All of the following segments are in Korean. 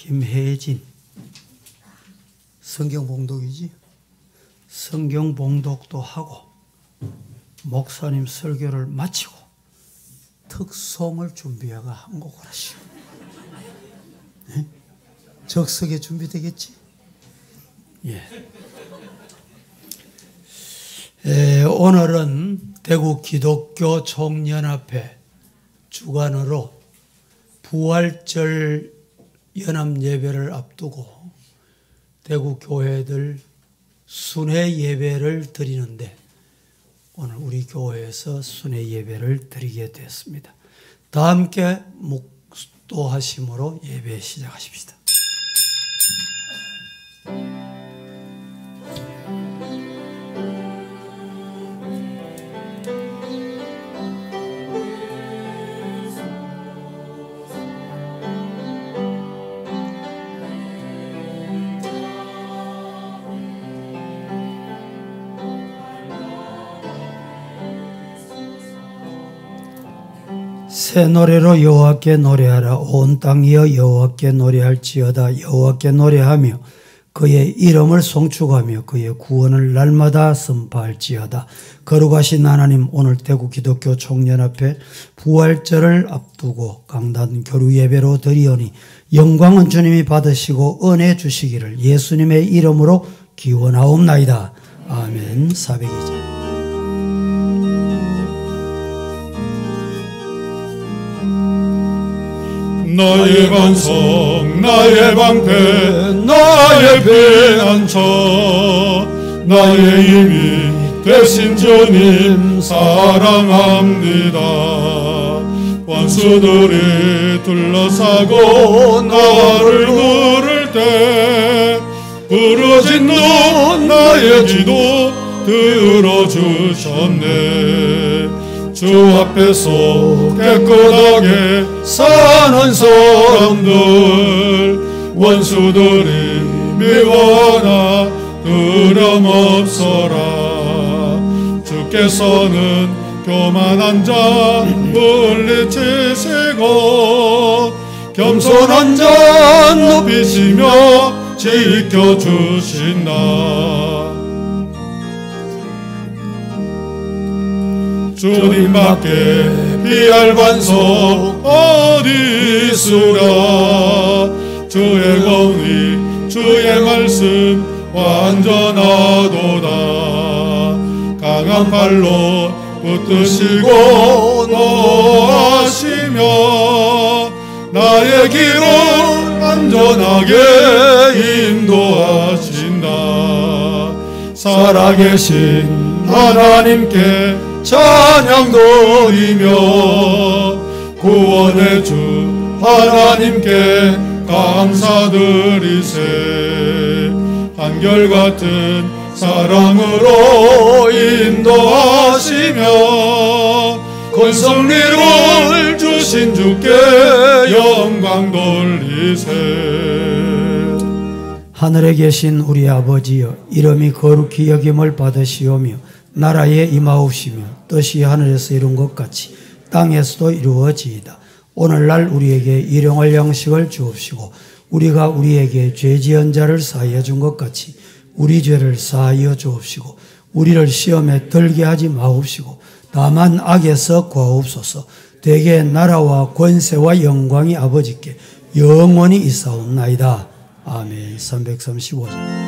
김혜진. 성경 봉독이지. 성경 봉독도 하고 목사님 설교를 마치고 특송을 준비해가 한국을 하시고. 네? 적석에 준비되겠지? 예. 오늘은 대구 기독교 총연합회 주관으로 부활절 연합 예배를 앞두고 대구 교회들 순회 예배를 드리는데 오늘 우리 교회에서 순회 예배를 드리게 됐습니다. 다 함께 묵도하심으로 예배 시작하십시다. 새 노래로 여호와께 노래하라. 온 땅이여 여호와께 노래할지어다. 여호와께 노래하며 그의 이름을 송축하며 그의 구원을 날마다 선포할지어다. 거룩하신 하나님, 오늘 대구 기독교 총연합회 부활절을 앞두고 강단 교류 예배로 드리오니 영광은 주님이 받으시고 은혜 주시기를 예수님의 이름으로 기원하옵나이다. 아멘. 402절. 나의 반석, 나의 방패, 나의 피난처, 나의 힘이 되신 주님 사랑합니다. 원수들이 둘러싸고 나를 부를 때 부러진 눈 나의 기도 들어주셨네. 주 앞에서 깨끗하게 사는 사람들, 원수들이 미워하나 두려움없어라. 주께서는 교만한 자 물리치시고 겸손한 자 높이시며 지켜주신다. 주님밖에 피할 반석 어디 있으랴. 주의 공의 주의 말씀 완전하도다. 강한 팔로 붙드시고 노하시며 나의 길을 안전하게 인도하신다. 살아계신 하나님께 찬양 드리며 구원의 주 하나님께 감사드리세. 한결같은 사랑으로 인도하시며 큰 승리를 주신 주께 영광 돌리세. 하늘에 계신 우리 아버지여, 이름이 거룩히 여김을 받으시오며 나라에 임하옵시며 뜻이 하늘에서 이룬 것 같이 땅에서도 이루어지이다. 오늘날 우리에게 일용할 양식을 주옵시고 우리가 우리에게 죄 지은 자를 사하여 준 것 같이 우리 죄를 사하여 주옵시고 우리를 시험에 들게 하지 마옵시고 다만 악에서 구하옵소서. 대개 나라와 권세와 영광이 아버지께 영원히 있사옵나이다. 아멘. 335절.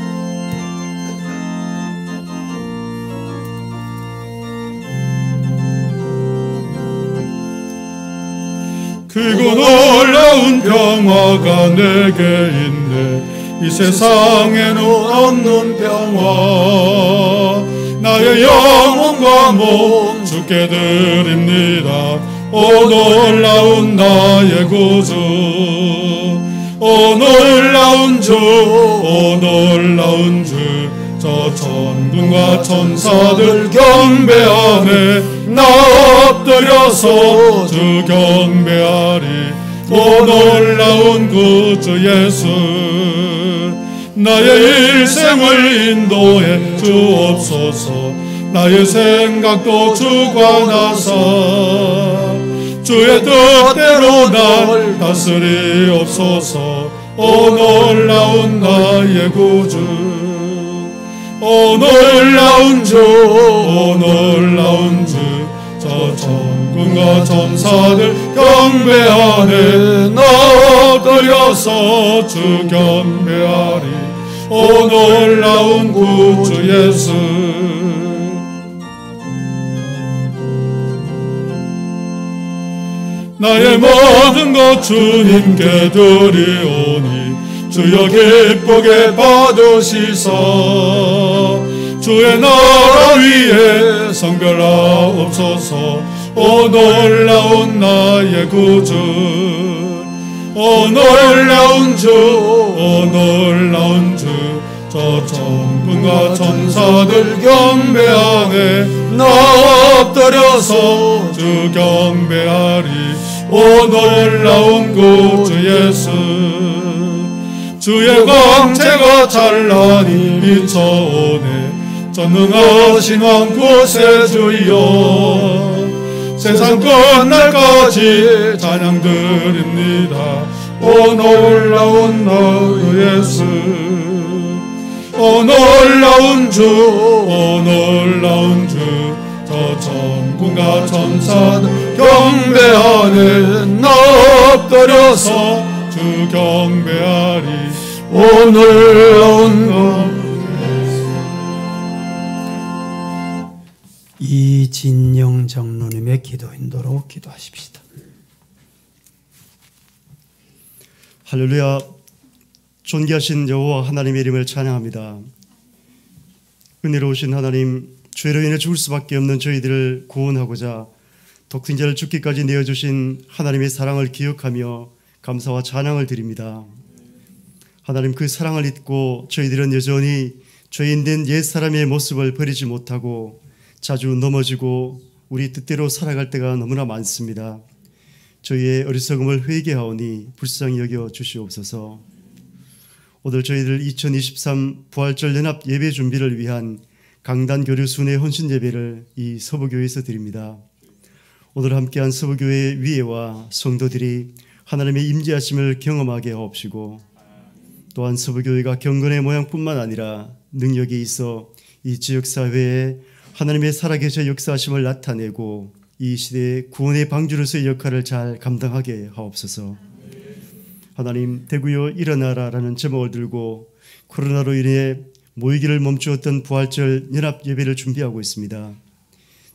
크고 놀라운 평화가 내게 있네. 이 세상에는 없는 평화. 나의 영혼과 몸 주께 드립니다. 오 놀라운 나의 구주, 오 놀라운 주, 오 놀라운 주. 저 천군과 천사들 경배하네. 나 엎드려서 주 경배하리. 오 놀라운 구주 예수, 나의 일생을 인도해 주옵소서. 나의 생각도 주관하사 주의 뜻대로 날 다스리옵소서. 오 놀라운 나의 구주. 오 놀라운 주, 오 놀라운 주. 저 천군과 천사들 경배하네. 나 엎드려서 주 경배하리. 오 놀라운 구주 예수. 나의 모든 것 주님께 드리오니 주여 기쁘게 받으시사. 주의 나라 위에 성별하옵소서. 오 놀라운 나의 구주. 오 놀라운 주, 오 놀라운 주. 저 천군과 천사들 경배하네. 나 엎드려서 주 경배하리. 오 놀라운 구주 예수. 주의 광채가 찬란히 비춰오네. 전능하신 왕 구세주여. 세상 끝날까지 찬양 드립니다. 오 놀라운 나의 예수. 오 놀라운 주, 오 놀라운 주. 저 천군과 천사들 경배하네. 나 엎드려서 주 경배하리. 오 놀라운 것. 이진영 장로님의 기도 인도로 기도하십시다. 할렐루야. 존귀하신 여호와 하나님의 이름을 찬양합니다. 은혜로우신 하나님, 죄로 인해 죽을 수밖에 없는 저희들을 구원하고자 독생자를 죽기까지 내어주신 하나님의 사랑을 기억하며 감사와 찬양을 드립니다. 하나님, 그 사랑을 잊고 저희들은 여전히 죄인된 옛사람의 모습을 버리지 못하고 자주 넘어지고 우리 뜻대로 살아갈 때가 너무나 많습니다. 저희의 어리석음을 회개하오니 불쌍히 여겨 주시옵소서. 오늘 저희들 2023 부활절 연합 예배 준비를 위한 강단 교류 순회 헌신 예배를 이 서부교회에서 드립니다. 오늘 함께한 서부교회 위회와 성도들이 하나님의 임재하심을 경험하게 하옵시고, 또한 서부교회가 경건의 모양뿐만 아니라 능력이 있어 이 지역사회에 하나님의 살아계셔 역사하심을 나타내고 이 시대의 구원의 방주로서의 역할을 잘 감당하게 하옵소서. 하나님, 대구여 일어나라라는 제목을 들고 코로나로 인해 모이기를 멈추었던 부활절 연합 예배를 준비하고 있습니다.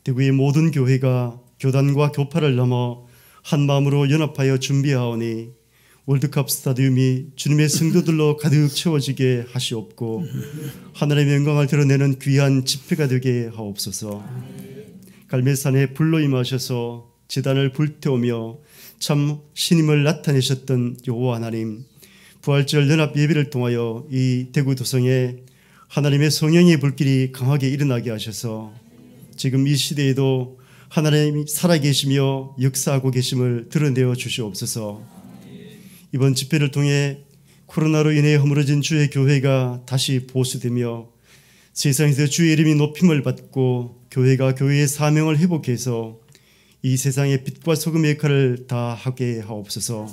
대구의 모든 교회가 교단과 교파를 넘어 한 마음으로 연합하여 준비하오니 월드컵 스타디움이 주님의 성도들로 가득 채워지게 하시옵고 하나님의 영광을 드러내는 귀한 집회가 되게 하옵소서. 갈매산에 불로 임하셔서 제단을 불태우며 참 신임을 나타내셨던 여호와 하나님, 부활절 연합 예배를 통하여 이 대구 도성에 하나님의 성령의 불길이 강하게 일어나게 하셔서 지금 이 시대에도 하나님이 살아계시며 역사하고 계심을 드러내어 주시옵소서. 이번 집회를 통해 코로나로 인해 허물어진 주의 교회가 다시 보수되며 세상에서 주의 이름이 높임을 받고 교회가 교회의 사명을 회복해서 이 세상의 빛과 소금의 역할을 다 하게 하옵소서.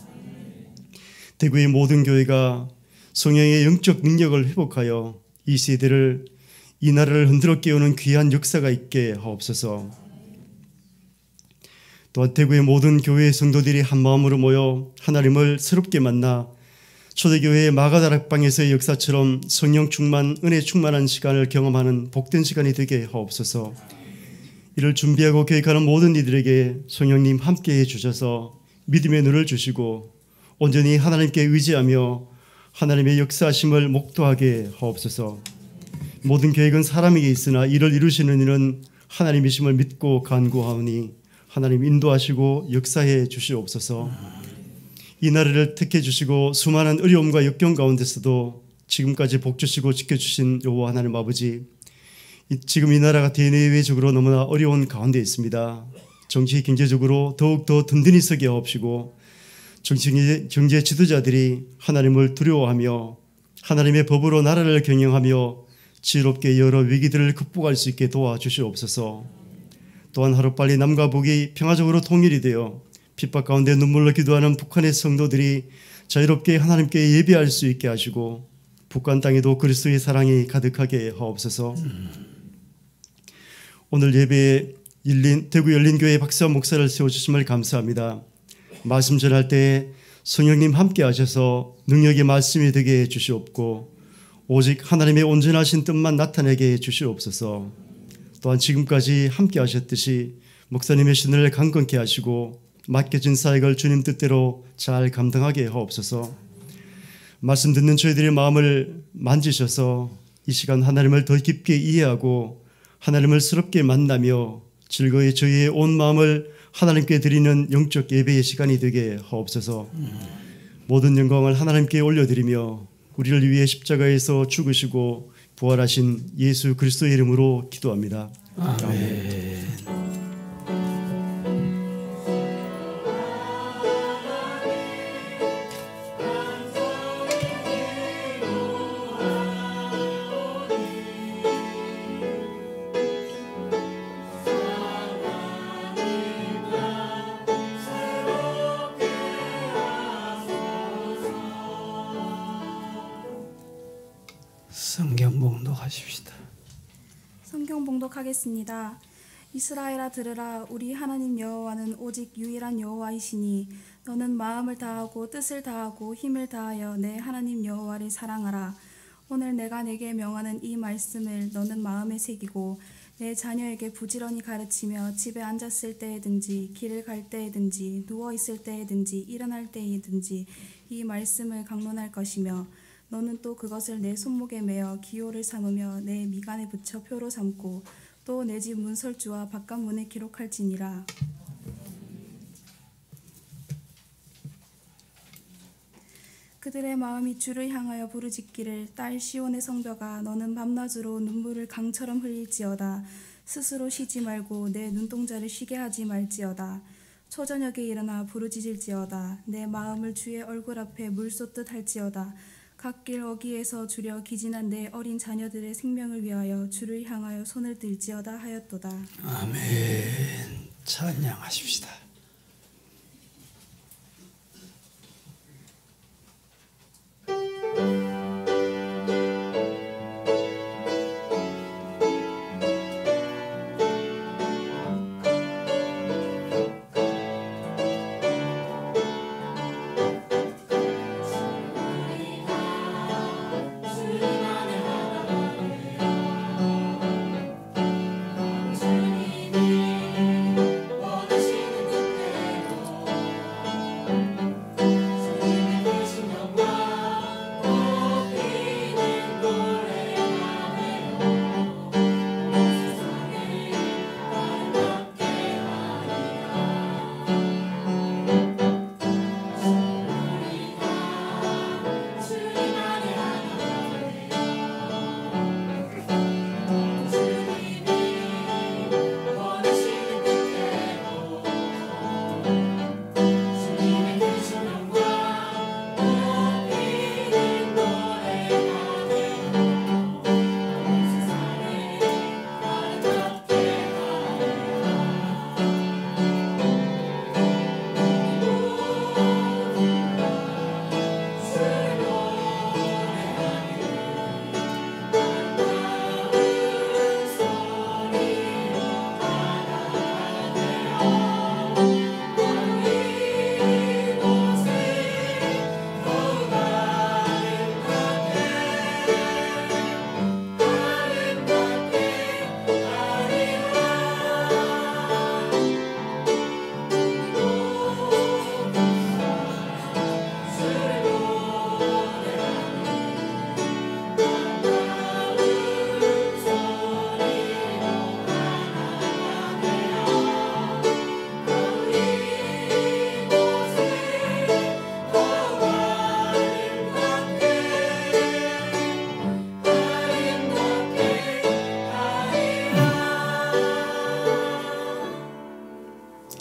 대구의 모든 교회가 성령의 영적 능력을 회복하여 이 세대를, 이 나라를 흔들어 깨우는 귀한 역사가 있게 하옵소서. 또한 대구의 모든 교회의 성도들이 한 마음으로 모여 하나님을 새롭게 만나 초대교회의 마가다락방에서의 역사처럼 성령 충만, 은혜 충만한 시간을 경험하는 복된 시간이 되게 하옵소서. 이를 준비하고 계획하는 모든 이들에게 성령님 함께해 주셔서 믿음의 눈을 주시고 온전히 하나님께 의지하며 하나님의 역사하심을 목도하게 하옵소서. 모든 계획은 사람에게 있으나 이를 이루시는 이는 하나님이심을 믿고 간구하오니 하나님 인도하시고 역사해 주시옵소서. 이 나라를 택해 주시고 수많은 어려움과 역경 가운데서도 지금까지 복 주시고 지켜주신 여호와 하나님 아버지, 지금 이 나라가 대내외적으로 너무나 어려운 가운데 있습니다. 정치 경제적으로 더욱더 든든히 서게 하옵시고 정치 경제 지도자들이 하나님을 두려워하며 하나님의 법으로 나라를 경영하며 지혜롭게 여러 위기들을 극복할 수 있게 도와주시옵소서. 또한 하루빨리 남과 북이 평화적으로 통일이 되어 핍박 가운데 눈물로 기도하는 북한의 성도들이 자유롭게 하나님께 예배할 수 있게 하시고 북한 땅에도 그리스도의 사랑이 가득하게 하옵소서. 오늘 예배에 대구 열린교회 박수환 목사를 세워주심을 감사합니다. 말씀 전할 때 성령님 함께 하셔서 능력의 말씀이 되게 해주시옵고 오직 하나님의 온전하신 뜻만 나타내게 해주시옵소서. 또한 지금까지 함께 하셨듯이 목사님의 신을 강건케 하시고 맡겨진 사역을 주님 뜻대로 잘 감당하게 하옵소서. 말씀 듣는 저희들의 마음을 만지셔서 이 시간 하나님을 더 깊게 이해하고 하나님을 새롭게 만나며 즐거이 저희의 온 마음을 하나님께 드리는 영적 예배의 시간이 되게 하옵소서. 모든 영광을 하나님께 올려드리며 우리를 위해 십자가에서 죽으시고 부활하신 예수 그리스도의 이름으로 기도합니다. 아멘. 성경 봉독하십시다. 성경 봉독하겠습니다. 이스라엘아 들으라. 우리 하나님 여호와는 오직 유일한 여호와이시니 너는 마음을 다하고 뜻을 다하고 힘을 다하여 내 하나님 여호와를 사랑하라. 오늘 내가 내게 명하는 이 말씀을 너는 마음에 새기고 내 자녀에게 부지런히 가르치며 집에 앉았을 때에든지 길을 갈 때에든지 누워있을 때에든지 일어날 때에든지 이 말씀을 강론할 것이며 너는 또 그것을 내 손목에 매어 기호를 삼으며 내 미간에 붙여 표로 삼고 또 내 집 문설주와 바깥문에 기록할지니라. 그들의 마음이 주를 향하여 부르짖기를 딸 시온의 성벽아 너는 밤낮으로 눈물을 강처럼 흘릴지어다. 스스로 쉬지 말고 내 눈동자를 쉬게 하지 말지어다. 초저녁에 일어나 부르짖을지어다. 내 마음을 주의 얼굴 앞에 물 쏟듯 할지어다. 갓길 어귀에서 주려 기진한 내 어린 자녀들의 생명을 위하여 주를 향하여 손을 들지어다 하였도다. 아멘. 찬양하십시다.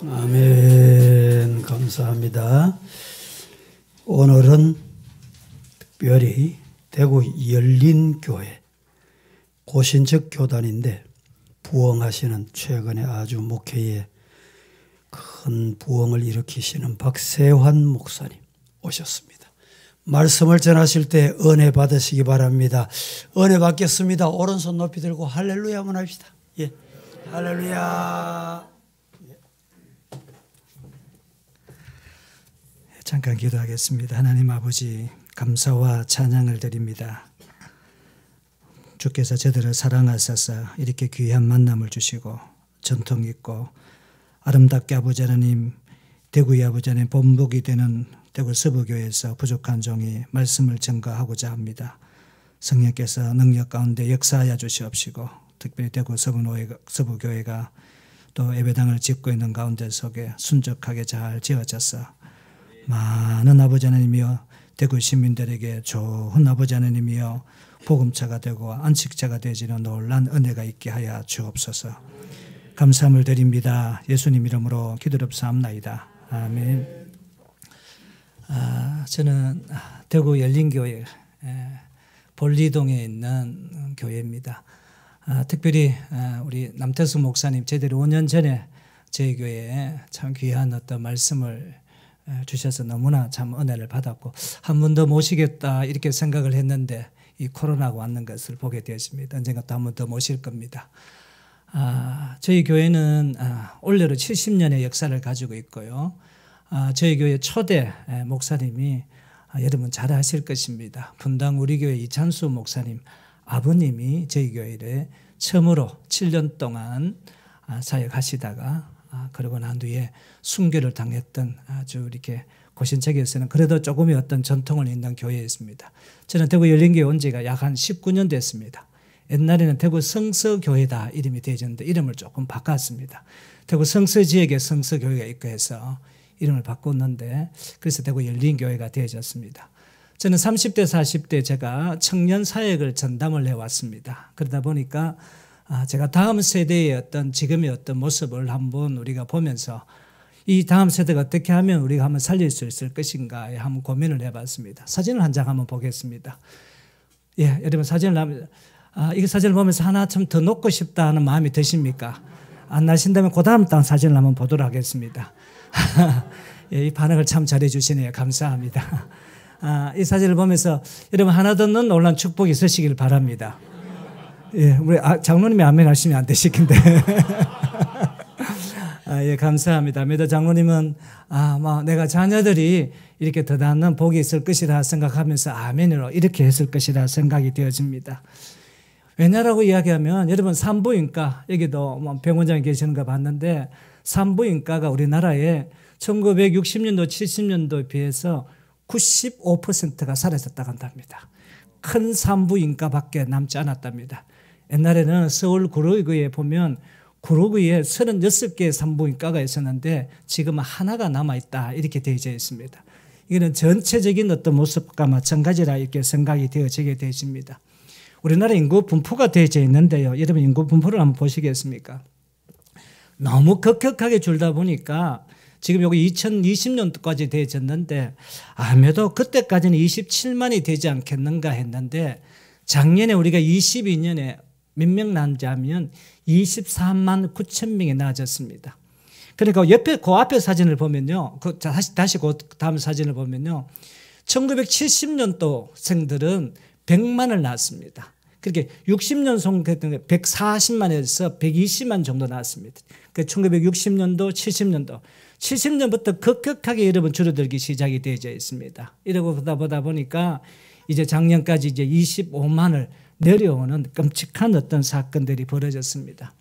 아멘. 감사합니다. 오늘은 특별히 대구 열린교회 고신적 교단인데 부흥하시는 최근에 아주 목회에 큰 큰 부흥을 일으키시는 박세환 목사님 오셨습니다. 말씀을 전하실 때 은혜 받으시기 바랍니다. 은혜 받겠습니다. 오른손 높이 들고 할렐루야 한번 합시다. 예, 할렐루야. 잠깐 기도하겠습니다. 하나님 아버지, 감사와 찬양을 드립니다. 주께서 저들을 사랑하셔서 이렇게 귀한 만남을 주시고 전통 있고 아름답게 아버지 하나님, 대구의 아버지 하나님 본복이 되는 대구 서부교회에서 부족한 종이 말씀을 전가하고자 합니다. 성령께서 능력 가운데 역사하여 주시옵시고, 특별히 대구 서부교회가 또 예배당을 짓고 있는 가운데 속에 순적하게 잘 지어져서 많은 아버지 하나님이여 대구 시민들에게 좋은 아버지 하나님이여 복음차가 되고 안식차가 되지는 놀란 은혜가 있게 하여 주옵소서. 감사함을 드립니다. 예수님 이름으로 기도롭사옵나이다. 아멘. 저는 대구 열린교회 볼리동에 있는 교회입니다. 특별히 우리 남태수 목사님 제대로 5년 전에 저희 교회에 참 귀한 어떤 말씀을 주셔서 너무나 참 은혜를 받았고, 한 번 더 모시겠다 이렇게 생각을 했는데 이 코로나가 왔는 것을 보게 되었습니다. 언젠가 또 한 번 더 모실 겁니다. 저희 교회는 올해로 70년의 역사를 가지고 있고요. 저희 교회 초대 목사님이 여러분 잘 아실 것입니다. 분당 우리 교회 이찬수 목사님 아버님이 저희 교회에 처음으로 7년 동안 사역하시다가 그러고 난 뒤에 순교를 당했던 아주 이렇게 고신척에서는 그래도 조금의 어떤 전통을 있는 교회였습니다. 저는 대구 열린교회 온 지가 약 한 19년 됐습니다. 옛날에는 대구 성서교회다 이름이 되어졌는데 이름을 조금 바꿨습니다. 대구 성서지역에 성서교회가 있고 해서 이름을 바꿨는데, 그래서 대구 열린교회가 되어졌습니다. 저는 30대 40대 제가 청년 사역을 전담을 해왔습니다. 그러다 보니까 제가 다음 세대의 어떤 지금의 어떤 모습을 한번 우리가 보면서 이 다음 세대가 어떻게 하면 우리가 한번 살릴 수 있을 것인가에 한번 고민을 해봤습니다. 사진을 한 장 한번 보겠습니다. 예, 여러분 사진을 하면 이 사진을 보면서 하나 좀 더 놓고 싶다 하는 마음이 드십니까? 안 나신다면 그 다음 사진을 한번 보도록 하겠습니다. 예, 이 반응을 참 잘해 주시네요. 감사합니다. 이 사진을 보면서 여러분 하나 더 넣는 놀란 축복이 있으시길 바랍니다. 예, 우리 장로님이 아멘 하시면 안 되시긴데. 예, 감사합니다. 매도 장로님은 내가 자녀들이 이렇게 더 낫는 복이 있을 것이라 생각하면서 아멘으로 이렇게 했을 것이라 생각이 되어집니다. 왜냐라고 이야기하면 여러분 산부인과, 여기도 병원장이 계시는 거 봤는데 산부인과가 우리나라에 1960년도 70년도에 비해서 95%가 사라졌다고 한답니다. 큰 산부인과밖에 남지 않았답니다. 옛날에는 서울 구로구에 보면 구로구에 36개의 산부인과가 있었는데 지금은 하나가 남아있다 이렇게 되어져 있습니다. 이거는 전체적인 어떤 모습과 마찬가지라 이렇게 생각이 되어지게 되십니다. 우리나라 인구 분포가 되어져 있는데요. 여러분 인구 분포를 한번 보시겠습니까? 너무 급격하게 줄다 보니까 지금 여기 2020년도까지 되어졌는데 아무래도 그때까지는 27만이 되지 않겠는가 했는데 작년에 우리가 22년에 몇 명 낳자면 24만 9천 명이 낳아졌습니다. 그러니까 옆에 그 앞에 사진을 보면요. 다시 그 다음 사진을 보면요. 1970년도 생들은 100만을 낳았습니다. 그렇게 60년 성됐던 140만에서 120만 정도 낳았습니다. 그 1960년도, 70년부터 급격하게 여러분 줄어들기 시작이 되어져 있습니다. 이러고 보다 보니까 이제 작년까지 이제 25만을 내려오는 끔찍한 어떤 사건들이 벌어졌습니다.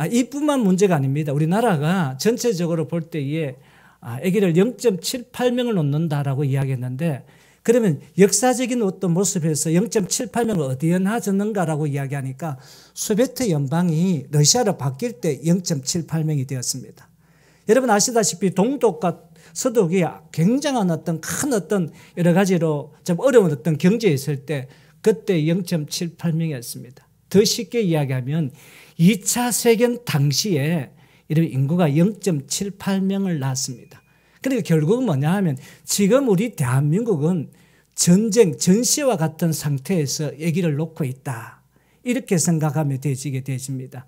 이뿐만 문제가 아닙니다. 우리나라가 전체적으로 볼 때에 아기를 0.78명을 놓는다라고 이야기했는데, 그러면 역사적인 어떤 모습에서 0.78명을 어디에 놔줬는가라고 이야기하니까 소비에트 연방이 러시아로 바뀔 때 0.78명이 되었습니다. 여러분 아시다시피 동독과 서독이 굉장한 어떤 큰 어떤 여러 가지로 좀 어려운 어떤 경제에 있을 때 그때 0.78명이었습니다. 더 쉽게 이야기하면 2차 세계대전 당시에 이런 인구가 0.78명을 낳았습니다. 그러니까 결국은 뭐냐 하면 지금 우리 대한민국은 전쟁, 전시와 같은 상태에서 아기를 놓고 있다. 이렇게 생각하면 되지게 되십니다.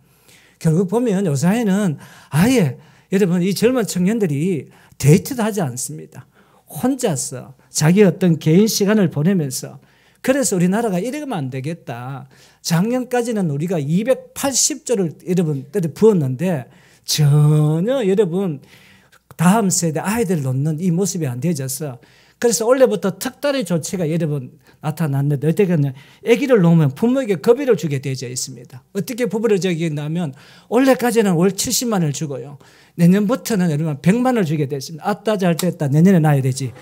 결국 보면 요사이는 아예 여러분 이 젊은 청년들이 데이트도 하지 않습니다. 혼자서 자기 어떤 개인 시간을 보내면서 그래서 우리나라가 이러면 안 되겠다. 작년까지는 우리가 280조를 여러분들이 부었는데 전혀 여러분 다음 세대 아이들 놓는 이 모습이 안 되어져서 그래서 올해부터 특단의 조치가 여러분 나타났는데 어떻게 하냐. 아기를 놓으면 부모에게 급여를 주게 되어져 있습니다. 어떻게 부부를 적겠냐면 올해까지는 월 70만 원을 주고요. 내년부터는 여러분 100만 원을 주게 됐습니다. 아따 잘 됐다. 내년에 놔야 되지.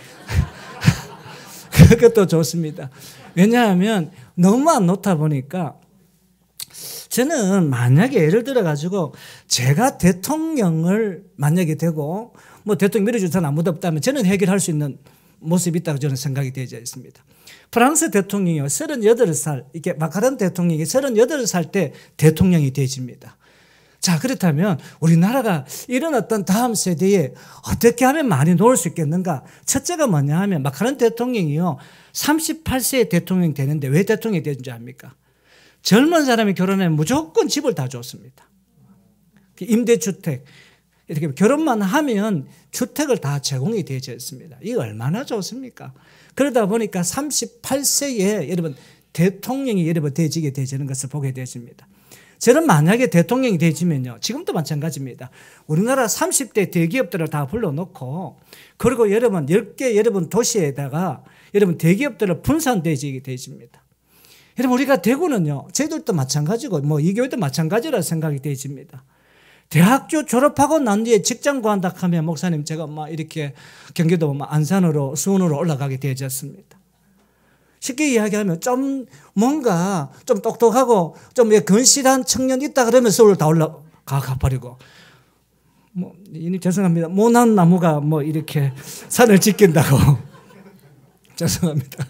그것도 좋습니다. 왜냐하면 너무 안 놓다 보니까 저는 만약에 예를 들어 가지고 제가 대통령을 만약에 되고 뭐 대통령 밀어줄 사람 아무도 없다면 저는 해결할 수 있는 모습이 있다고 저는 생각이 되어져 있습니다. 프랑스 대통령이요 38살 이렇게 마카론 대통령이 38살 때 대통령이 되집니다. 자 그렇다면 우리나라가 이런 어떤 다음 세대에 어떻게 하면 많이 놓을 수 있겠는가. 첫째가 뭐냐 하면 마카론 대통령이요 38세에 대통령이 되는데 왜 대통령이 되는지 압니까? 젊은 사람이 결혼하면 무조건 집을 다 줬습니다. 임대주택 이렇게 결혼만 하면 주택을 다 제공이 되어져 있습니다. 이게 얼마나 좋습니까? 그러다 보니까 38세에 여러분 대통령이 여러분 되지게 되지는 것을 보게 되십니다. 저는 만약에 대통령이 되지면요 지금도 마찬가지입니다. 우리나라 30대 대기업들을 다 불러놓고 그리고 여러분 10개 여러분 도시에다가 여러분 대기업들을 분산되지게 되십니다. 여러분 우리가 대구는요 저희들도 마찬가지고 뭐 이 교회도 마찬가지라 생각이 되집니다. 대학교 졸업하고 난 뒤에 직장 구한다 하면 목사님 제가 막 이렇게 경기도 안산으로 수원으로 올라가게 되어졌습니다. 쉽게 이야기하면 좀 뭔가 좀 똑똑하고 좀 건실한 청년 있다 그러면 서울 다 올라가 버리고 뭐 죄송합니다. 모난 나무가 뭐 이렇게 산을 지킨다고 죄송합니다.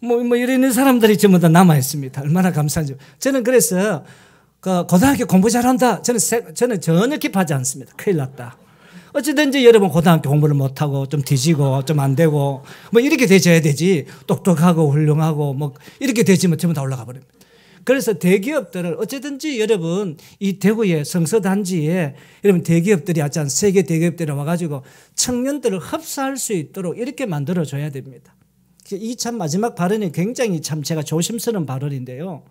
뭐 이런 사람들이 전부 다 남아 있습니다. 얼마나 감사한지. 저는 그래서 그 고등학교 공부 잘한다. 저는 전혀 기뻐하지 않습니다. 큰일 났다. 어찌든지 여러분 고등학교 공부를 못하고 좀 뒤지고 좀 안 되고 뭐 이렇게 되져야 되지. 똑똑하고 훌륭하고 뭐 이렇게 되지면 전부 다 올라가 버립니다. 그래서 대기업들을 어찌든지 여러분 이 대구의 성서단지에 여러분 대기업들이 하지 않은 세계 대기업들이 와가지고 청년들을 흡수할 수 있도록 이렇게 만들어줘야 됩니다. 이 참 마지막 발언이 굉장히 참 제가 조심스러운 발언인데요.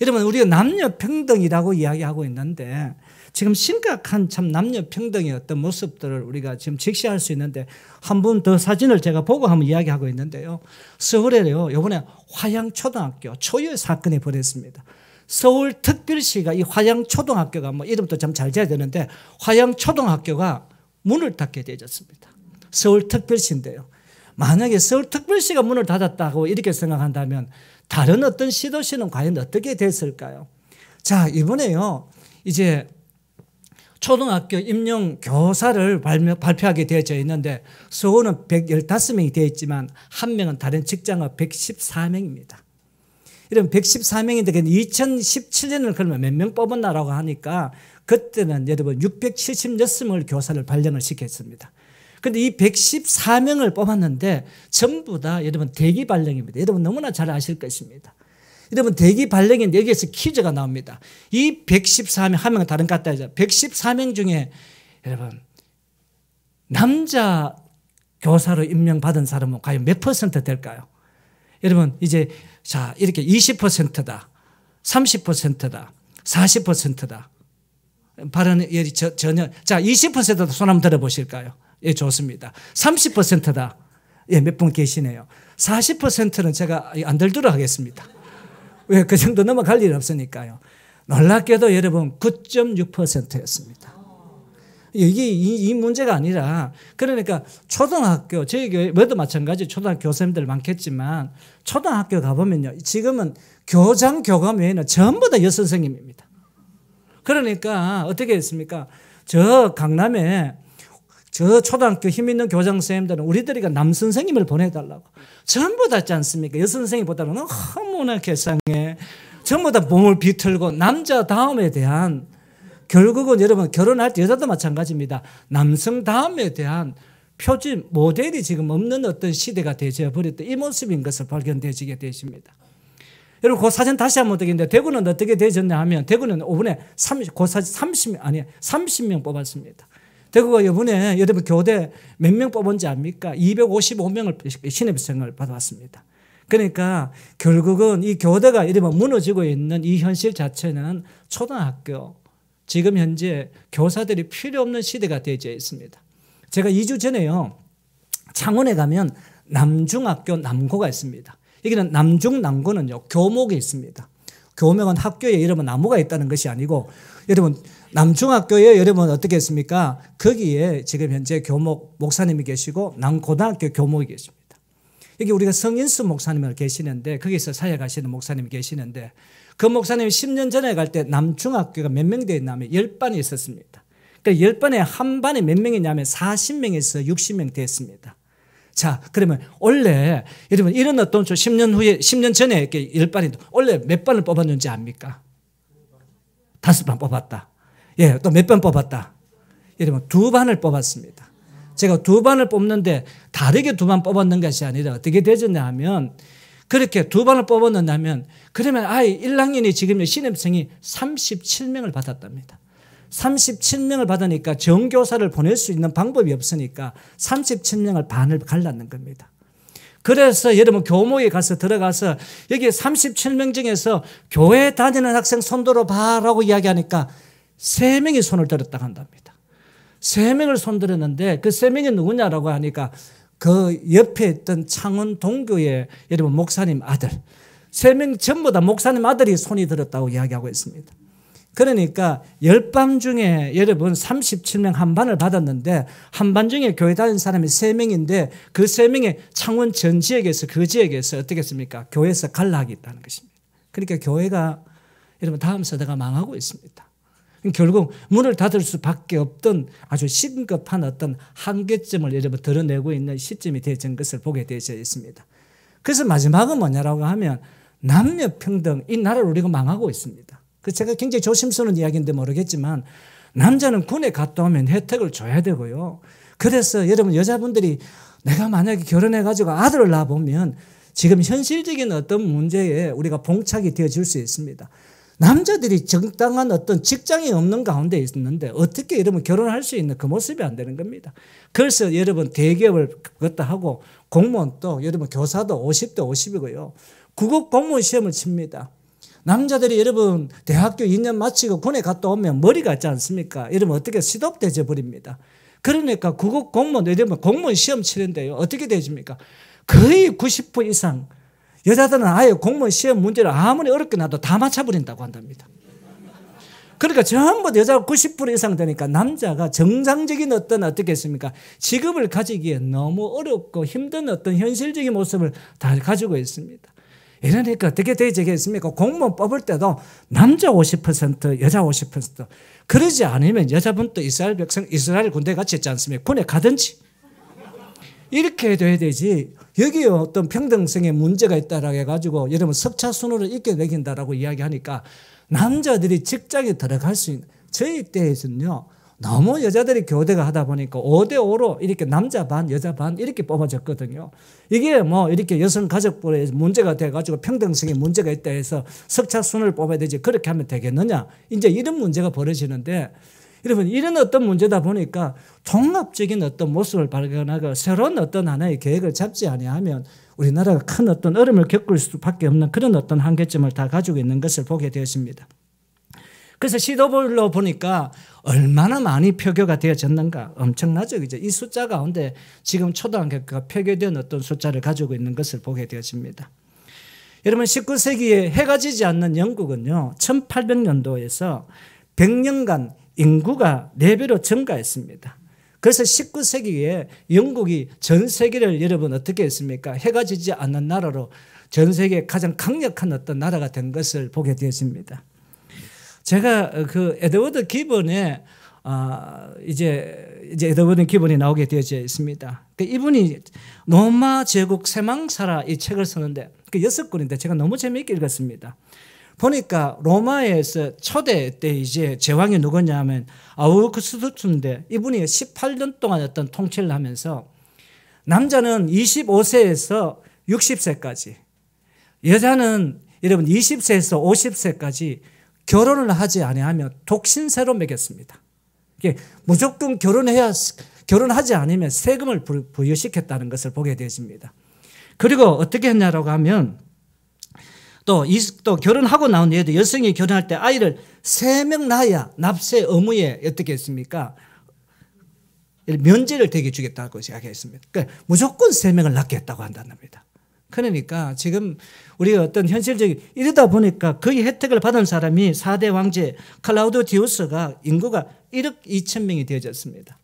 여러분 우리가 남녀평등이라고 이야기하고 있는데 지금 심각한 참 남녀평등의 어떤 모습들을 우리가 지금 직시할 수 있는데 한 분 더 사진을 제가 보고 한번 이야기하고 있는데요. 서울에요 이번에 화양초등학교 초유의 사건이 벌어졌습니다. 서울특별시가 이 화양초등학교가 뭐 이름도 참 잘 지어야 되는데 화양초등학교가 문을 닫게 되어졌습니다. 서울특별시인데요. 만약에 서울특별시가 문을 닫았다고 이렇게 생각한다면 다른 어떤 시도시는 과연 어떻게 됐을까요? 자, 이번에요. 이제 초등학교 임용 교사를 발표하게 되어져 있는데 수호는 115명이 되어 있지만 한 명은 다른 직장은 114명입니다. 이런 114명인데 2017년을 그러면 몇 명 뽑았나라고 하니까 그때는 여러분 676명을 교사를 발령을 시켰습니다. 그런데 이 114명을 뽑았는데 전부 다 여러분 대기 발령입니다. 여러분 너무나 잘 아실 것입니다. 여러분 대기 발령인데 여기에서 퀴즈가 나옵니다. 이 114명 한 명은 다른 것 같다. 114명 중에 여러분 남자 교사로 임명받은 사람은 과연 몇 %? 될까요? 여러분 이제 자 이렇게 20%다, 30%다, 40%다. 발언이 전혀 자 20%다 손 한번 들어보실까요? 예, 좋습니다. 30%다. 예, 몇 분 계시네요. 40%는 제가 안 들도록 하겠습니다. 왜? 그 정도 넘어갈 일 없으니까요. 놀랍게도 여러분 9.6%였습니다. 이게 이 문제가 아니라 그러니까 초등학교 저희 교회도 마찬가지 초등학교 교사님들 많겠지만 초등학교 가보면요. 지금은 교장 교감 외에는 전부 다 여선생님입니다. 그러니까 어떻게 했습니까? 저 강남에 저 초등학교 힘 있는 교장 선생님들은 우리들이가 남 선생님을 보내달라고 전부 다 있지 않습니까? 여선생님보다는 너무나 개상해 전부 다 몸을 비틀고 남자다움에 대한 결국은 여러분 결혼할 때 여자도 마찬가지입니다. 남성다움에 대한 표준 모델이 지금 없는 어떤 시대가 되어버렸다. 이 모습인 것을 발견되시게 되십니다. 여러분 그 사진 다시 한번 어떻게 대구는 어떻게 되졌냐 하면 대구는 이번에 30명 뽑았습니다. 대구가 이번에 여러분 교대 몇 명 뽑은지 압니까? 255명을 신입생을 받았습니다. 그러니까 결국은 이 교대가 이러면 무너지고 있는 이 현실 자체는 초등학교 지금 현재 교사들이 필요 없는 시대가 되어져 있습니다. 제가 2주 전에요. 창원에 가면 남중학교 남고가 있습니다. 여기는 남중 남고는요. 교목이 있습니다. 교목은 학교에 이러면 나무가 있다는 것이 아니고 여러분 남중학교에 여러분 어떻게 했습니까? 거기에 지금 현재 교목 목사님이 계시고 남고등학교 교목이 계십니다. 여기 우리가 성인수 목사님을 계시는데 거기서 사역하시는 목사님이 계시는데 그 목사님이 10년 전에 갈 때 남중학교가 몇 명 되어 있냐면 10반이 있었습니다. 그러니까 10반에 한 반이 몇 명이냐면 40명에서 60명 됐습니다. 자, 그러면 원래 여러분 이런 어떤 10년 후에 10년 전에 이렇게 10반이 원래 몇 반을 뽑았는지 압니까? 5반 뽑았다. 예, 또 몇 반 뽑았다. 여러분 2반을 뽑았습니다. 제가 2반을 뽑는데 다르게 2반 뽑았는 것이 아니라 어떻게 되었냐 하면 그렇게 2반을 뽑았느냐면 그러면 아이 1학년이 지금 신입생이 37명을 받았답니다. 37명을 받으니까 정교사를 보낼 수 있는 방법이 없으니까 37명을 반을 갈랐는 겁니다. 그래서 여러분 교목에 가서 들어가서 여기 37명 중에서 교회 다니는 학생 손 들어봐라고 이야기하니까 3명이 손을 들었다고 한답니다. 3명을 손들었는데 그 3명이 누구냐라고 하니까 그 옆에 있던 창원 동교의 여러분 목사님 아들 3명 전부 다 목사님 아들이 손이 들었다고 이야기하고 있습니다. 그러니까 10반 중에 여러분 37명 한 반을 받았는데 한 반 중에 교회 다니는 사람이 3명인데 그 3명이 창원 전 지역에서 그 지역에서 어떻게 했습니까? 교회에서 갈라하기 있다는 것입니다. 그러니까 교회가 여러분 다음 세대가 망하고 있습니다. 결국 문을 닫을 수밖에 없던 아주 심각한 어떤 한계점을 여러분 드러내고 있는 시점이 되어진 것을 보게 되어 있습니다. 그래서 마지막은 뭐냐라고 하면 남녀 평등 이 나라를 우리가 망하고 있습니다. 그 제가 굉장히 조심스러운 이야기인데 모르겠지만 남자는 군에 갔다 오면 혜택을 줘야 되고요. 그래서 여러분 여자분들이 내가 만약에 결혼해가지고 아들을 낳아보면 지금 현실적인 어떤 문제에 우리가 봉착이 되어질 수 있습니다. 남자들이 정당한 어떤 직장이 없는 가운데 있는데 어떻게 여러분 결혼할 수 있는 그 모습이 안 되는 겁니다. 그래서 여러분 대기업을 그것도 하고 공무원도 여러분 교사도 50대 50이고요. 국어 공무원 시험을 칩니다. 남자들이 여러분 대학교 2년 마치고 군에 갔다 오면 머리가 있지 않습니까? 여러분 어떻게 시덥대져 버립니다. 그러니까 국어 공무원 여러분 공무원 시험 치는데요. 어떻게 되십니까? 거의 90% 이상 여자들은 아예 공무원 시험 문제를 아무리 어렵게 놔도 다 맞춰버린다고 한답니다. 그러니까 전부 여자가 90% 이상 되니까 남자가 정상적인 어떻게 했습니까? 직업을 가지기에 너무 어렵고 힘든 어떤 현실적인 모습을 다 가지고 있습니다. 이러니까 어떻게 되겠습니까? 공무원 뽑을 때도 남자 50%, 여자 50%. 그러지 않으면 여자분도 이스라엘 백성, 이스라엘 군대 같이 있지 않습니까? 군에 가든지. 이렇게 돼야 되지. 여기에 어떤 평등성에 문제가 있다라고 해가지고 여러분 석차순으로 있게 매긴다라고 이야기하니까 남자들이 직장에 들어갈 수 있는 저희 때에서는요. 너무 여자들이 교대가 하다 보니까 5대5로 이렇게 남자 반, 여자 반 이렇게 뽑아졌거든요. 이게 뭐 이렇게 여성가족부에 문제가 돼가지고 평등성에 문제가 있다 해서 석차순을 뽑아야 되지 그렇게 하면 되겠느냐. 이제 이런 문제가 벌어지는데 여러분 이런 어떤 문제다 보니까 통합적인 어떤 모습을 발견하고 새로운 어떤 하나의 계획을 잡지 아니하면 우리나라가 큰 어떤 어려움을 겪을 수밖에 없는 그런 어떤 한계점을 다 가지고 있는 것을 보게 되었습니다. 그래서 시도별로 보니까 얼마나 많이 표교가 되어졌는가 엄청나죠. 이제 이 숫자 가운데 지금 초등학교가 표교된 어떤 숫자를 가지고 있는 것을 보게 되었습니다. 여러분 19세기에 해가 지지 않는 영국은요. 1800년도에서 100년간 인구가 4배로 증가했습니다. 그래서 19세기에 영국이 전 세계를 여러분 어떻게 했습니까? 해가 지지 않는 나라로 전 세계에 가장 강력한 어떤 나라가 된 것을 보게 되었습니다. 제가 그 에드워드 기본의 이제 에드워드 기본이 나오게 되어져 있습니다. 이분이 로마 제국 쇠망사라 이 책을 쓰는데 그 6권인데 제가 너무 재미있게 읽었습니다. 보니까 로마에서 초대 때 이제 제왕이 누구냐면 아우구스투스인데 이분이 18년 동안 어떤 통치를 하면서 남자는 25세에서 60세까지 여자는 여러분 20세에서 50세까지 결혼을 하지 아니하면 독신세로 매겼습니다. 이게 무조건 결혼하지 않으면 세금을 부여시켰다는 것을 보게 되어집니다. 그리고 어떻게 했냐라고 하면 또 결혼하고 나온 얘도 여성이 결혼할 때 아이를 3명 낳아야 납세 의무에 어떻게 했습니까? 면제를 되게 주겠다고 이야기했습니다. 그러니까 무조건 3명을 낳게 했다고 한다는 겁니다. 그러니까 지금 우리가 어떤 현실적인 이러다 보니까 거의 혜택을 받은 사람이 4대 왕제 클라우디우스가 인구가 1억 2천 명이 되어졌습니다.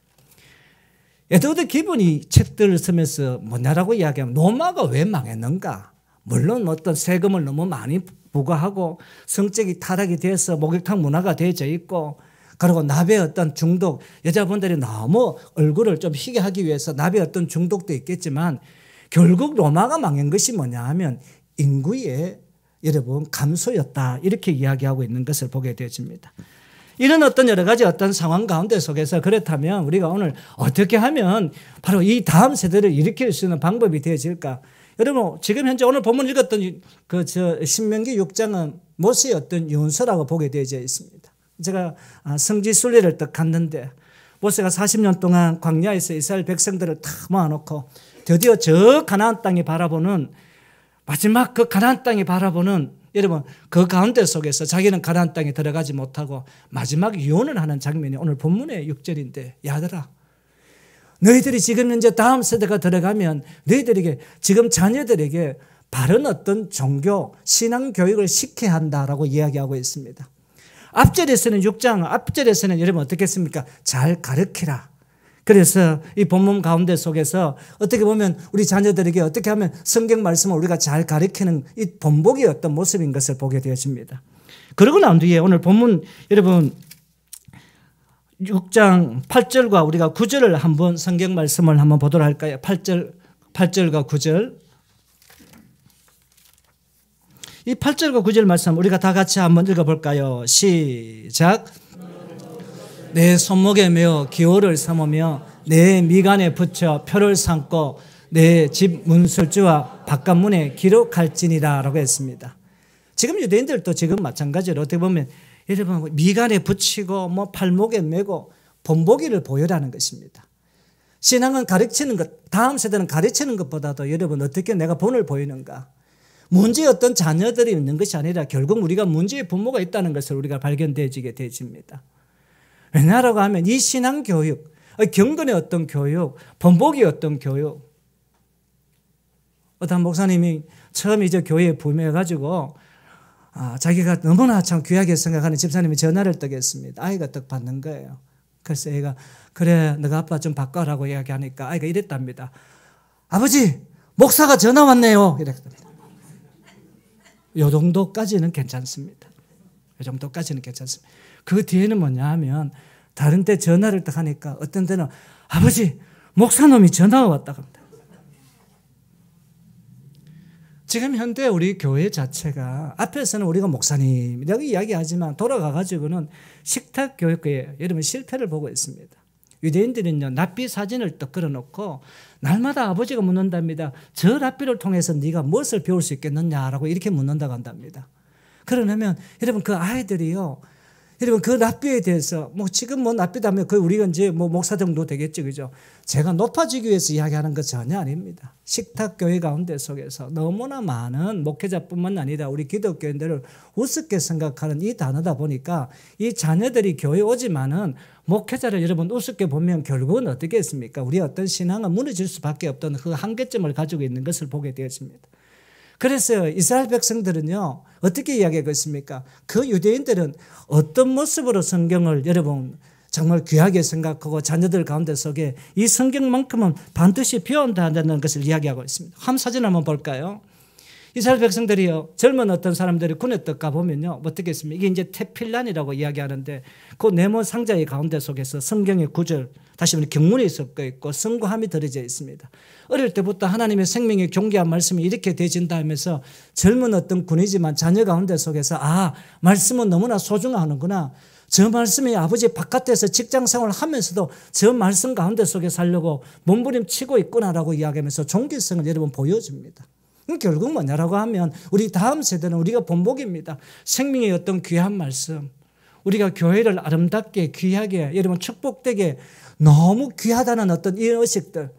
에드워드 기본이 책들을 쓰면서 뭐냐라고 이야기하면 로마가 왜 망했는가? 물론 어떤 세금을 너무 많이 부과하고 성적이 타락이 돼서 목욕탕 문화가 되어져 있고 그리고 납의 어떤 중독, 여자분들이 너무 얼굴을 좀 희게 하기 위해서 납의 어떤 중독도 있겠지만 결국 로마가 망한 것이 뭐냐 하면 인구의 여러분 감소였다 이렇게 이야기하고 있는 것을 보게 되어집니다. 이런 어떤 여러 가지 어떤 상황 가운데 속에서 그렇다면 우리가 오늘 어떻게 하면 바로 이 다음 세대를 일으킬 수 있는 방법이 되어질까? 여러분 지금 현재 오늘 본문 읽었던 신명기 6장은 모세의 어떤 윤서라고 보게 되어져 있습니다. 제가 성지 순례를 딱 갔는데 모세가 40년 동안 광야에서 이스라엘 백성들을 다 모아놓고 드디어 저 가나안 땅이 바라보는 마지막 그 가나안 땅이 바라보는 여러분 그 가운데 속에서 자기는 가나안 땅에 들어가지 못하고 마지막 유언을 하는 장면이 오늘 본문의 6절인데 야들아 너희들이 지금 현재 다음 세대가 들어가면 너희들에게 지금 자녀들에게 바른 어떤 종교 신앙 교육을 시켜야 한다라고 이야기하고 있습니다. 앞절에서는 6장 앞절에서는 여러분 어떻게 했습니까? 잘 가르치라. 그래서 이 본문 가운데 속에서 어떻게 보면 우리 자녀들에게 어떻게 하면 성경 말씀을 우리가 잘 가르치는 이 본보기의 어떤 모습인 것을 보게 되어집니다. 그러고 난 뒤에 오늘 본문 여러분 6장 8절과 우리가 9절을 한번 성경 말씀을 한번 보도록 할까요? 8절과 9절. 이 8절과 9절 말씀 우리가 다 같이 한번 읽어볼까요? 시작. 내 손목에 메어 기호를 삼으며 내 미간에 붙여 표를 삼고 내 집 문설주와 바깥문에 기록할지니라 라고 했습니다. 지금 유대인들도 지금 마찬가지로 어떻게 보면 여러분 미간에 붙이고 뭐 팔목에 메고 본보기를 보여라는 것입니다. 신앙은 가르치는 것, 다음 세대는 가르치는 것보다도 여러분 어떻게 내가 본을 보이는가? 문제의 어떤 자녀들이 있는 것이 아니라 결국 우리가 문제의 부모가 있다는 것을 우리가 발견되어지게 되어집니다. 왜냐라고 하면 이 신앙교육, 경건의 어떤 교육, 본보기의 어떤 교육. 어떤 목사님이 처음 이제 교회에 부임해가지고 자기가 너무나 참 귀하게 생각하는 집사님이 전화를 떠겠습니다. 아이가 떡 받는 거예요. 그래서 애가 그래 너가 아빠 좀 바꿔라고 이야기하니까 아이가 이랬답니다. 아버지 목사가 전화 왔네요. 이랬답니다. 요 정도까지는 괜찮습니다. 요 정도까지는 괜찮습니다. 그 뒤에는 뭐냐 하면 다른 때 전화를 딱 하니까 어떤 때는 아버지 목사놈이 전화가 왔다고 합니다. 지금 현대 우리 교회 자체가 앞에서는 우리가 목사님이라고 이야기하지만 돌아가가지고는 식탁 교육에 여러분 실패를 보고 있습니다. 유대인들은요 랍비 사진을 딱 걸어놓고 날마다 아버지가 묻는답니다. 저 랍비를 통해서 네가 무엇을 배울 수 있겠느냐라고 이렇게 묻는다고 한답니다. 그러면 여러분 그 아이들이요 여러분 그 랍비에 대해서 뭐 지금 뭐 랍비다면 그 우리가 이제 뭐 목사 정도 되겠죠, 그죠? 제가 높아지기 위해서 이야기하는 것 전혀 아닙니다. 식탁 교회 가운데 속에서 너무나 많은 목회자뿐만 아니라 우리 기독교인들을 우습게 생각하는 이 단어다 보니까 이 자녀들이 교회 오지만은 목회자를 여러분 우습게 보면 결국은 어떻게 했습니까? 우리 어떤 신앙은 무너질 수밖에 없던 그 한계점을 가지고 있는 것을 보게 되었습니다. 그래서 이스라엘 백성들은요 어떻게 이야기하겠습니까? 그 유대인들은 어떤 모습으로 성경을 여러분 정말 귀하게 생각하고 자녀들 가운데 속에 이 성경만큼은 반드시 배워야 한다는 것을 이야기하고 있습니다. 한 사진 한번 볼까요? 이스라엘 백성들이요 젊은 어떤 사람들이 군에 떡 가보면요 어떻게 했습니까? 이게 이제 테필란이라고 이야기하는데 그 네모 상자의 가운데 속에서 성경의 구절 다시 말해 경문이 섞여 있고 성구함이 들어져 있습니다. 어릴 때부터 하나님의 생명의 경계한 말씀이 이렇게 되어진다 하면서 젊은 어떤 군이지만 자녀 가운데 속에서 말씀은 너무나 소중하는구나. 저 말씀이 아버지 바깥에서 직장 생활을 하면서도 저 말씀 가운데 속에 살려고 몸부림치고 있구나라고 이야기하면서 종기성을 여러분 보여줍니다. 결국 뭐냐라고 하면 우리 다음 세대는 우리가 본보기입니다. 생명의 어떤 귀한 말씀, 우리가 교회를 아름답게 귀하게 여러분 축복되게 너무 귀하다는 어떤 이 의식들,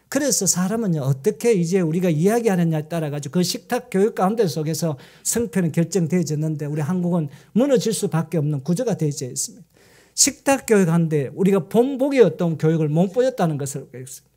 그래서 사람은 어떻게 이제 우리가 이야기하느냐에 따라 가지고 그 식탁 교육 가운데 속에서 성패는 결정되어졌는데 우리 한국은 무너질 수밖에 없는 구조가 되어져 있습니다. 식탁 교육하는데 우리가 본보기의 어떤 교육을 못 보였다는 것을 보였습니다.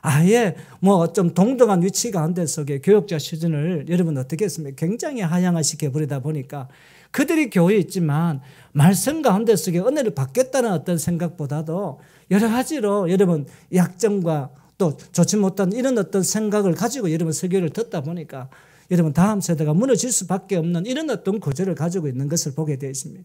아예 뭐 좀 동등한 위치 가운데 속에 교육자 수준을 여러분 어떻게 했습니까? 굉장히 하향화시켜 버리다 보니까 그들이 교회에 있지만 말씀 가운데 속에 은혜를 받겠다는 어떤 생각보다도 여러 가지로 여러분 약점과 또 좋지 못한 이런 어떤 생각을 가지고 여러분 설교를 듣다 보니까 여러분 다음 세대가 무너질 수밖에 없는 이런 어떤 구조를 가지고 있는 것을 보게 되어 있습니다.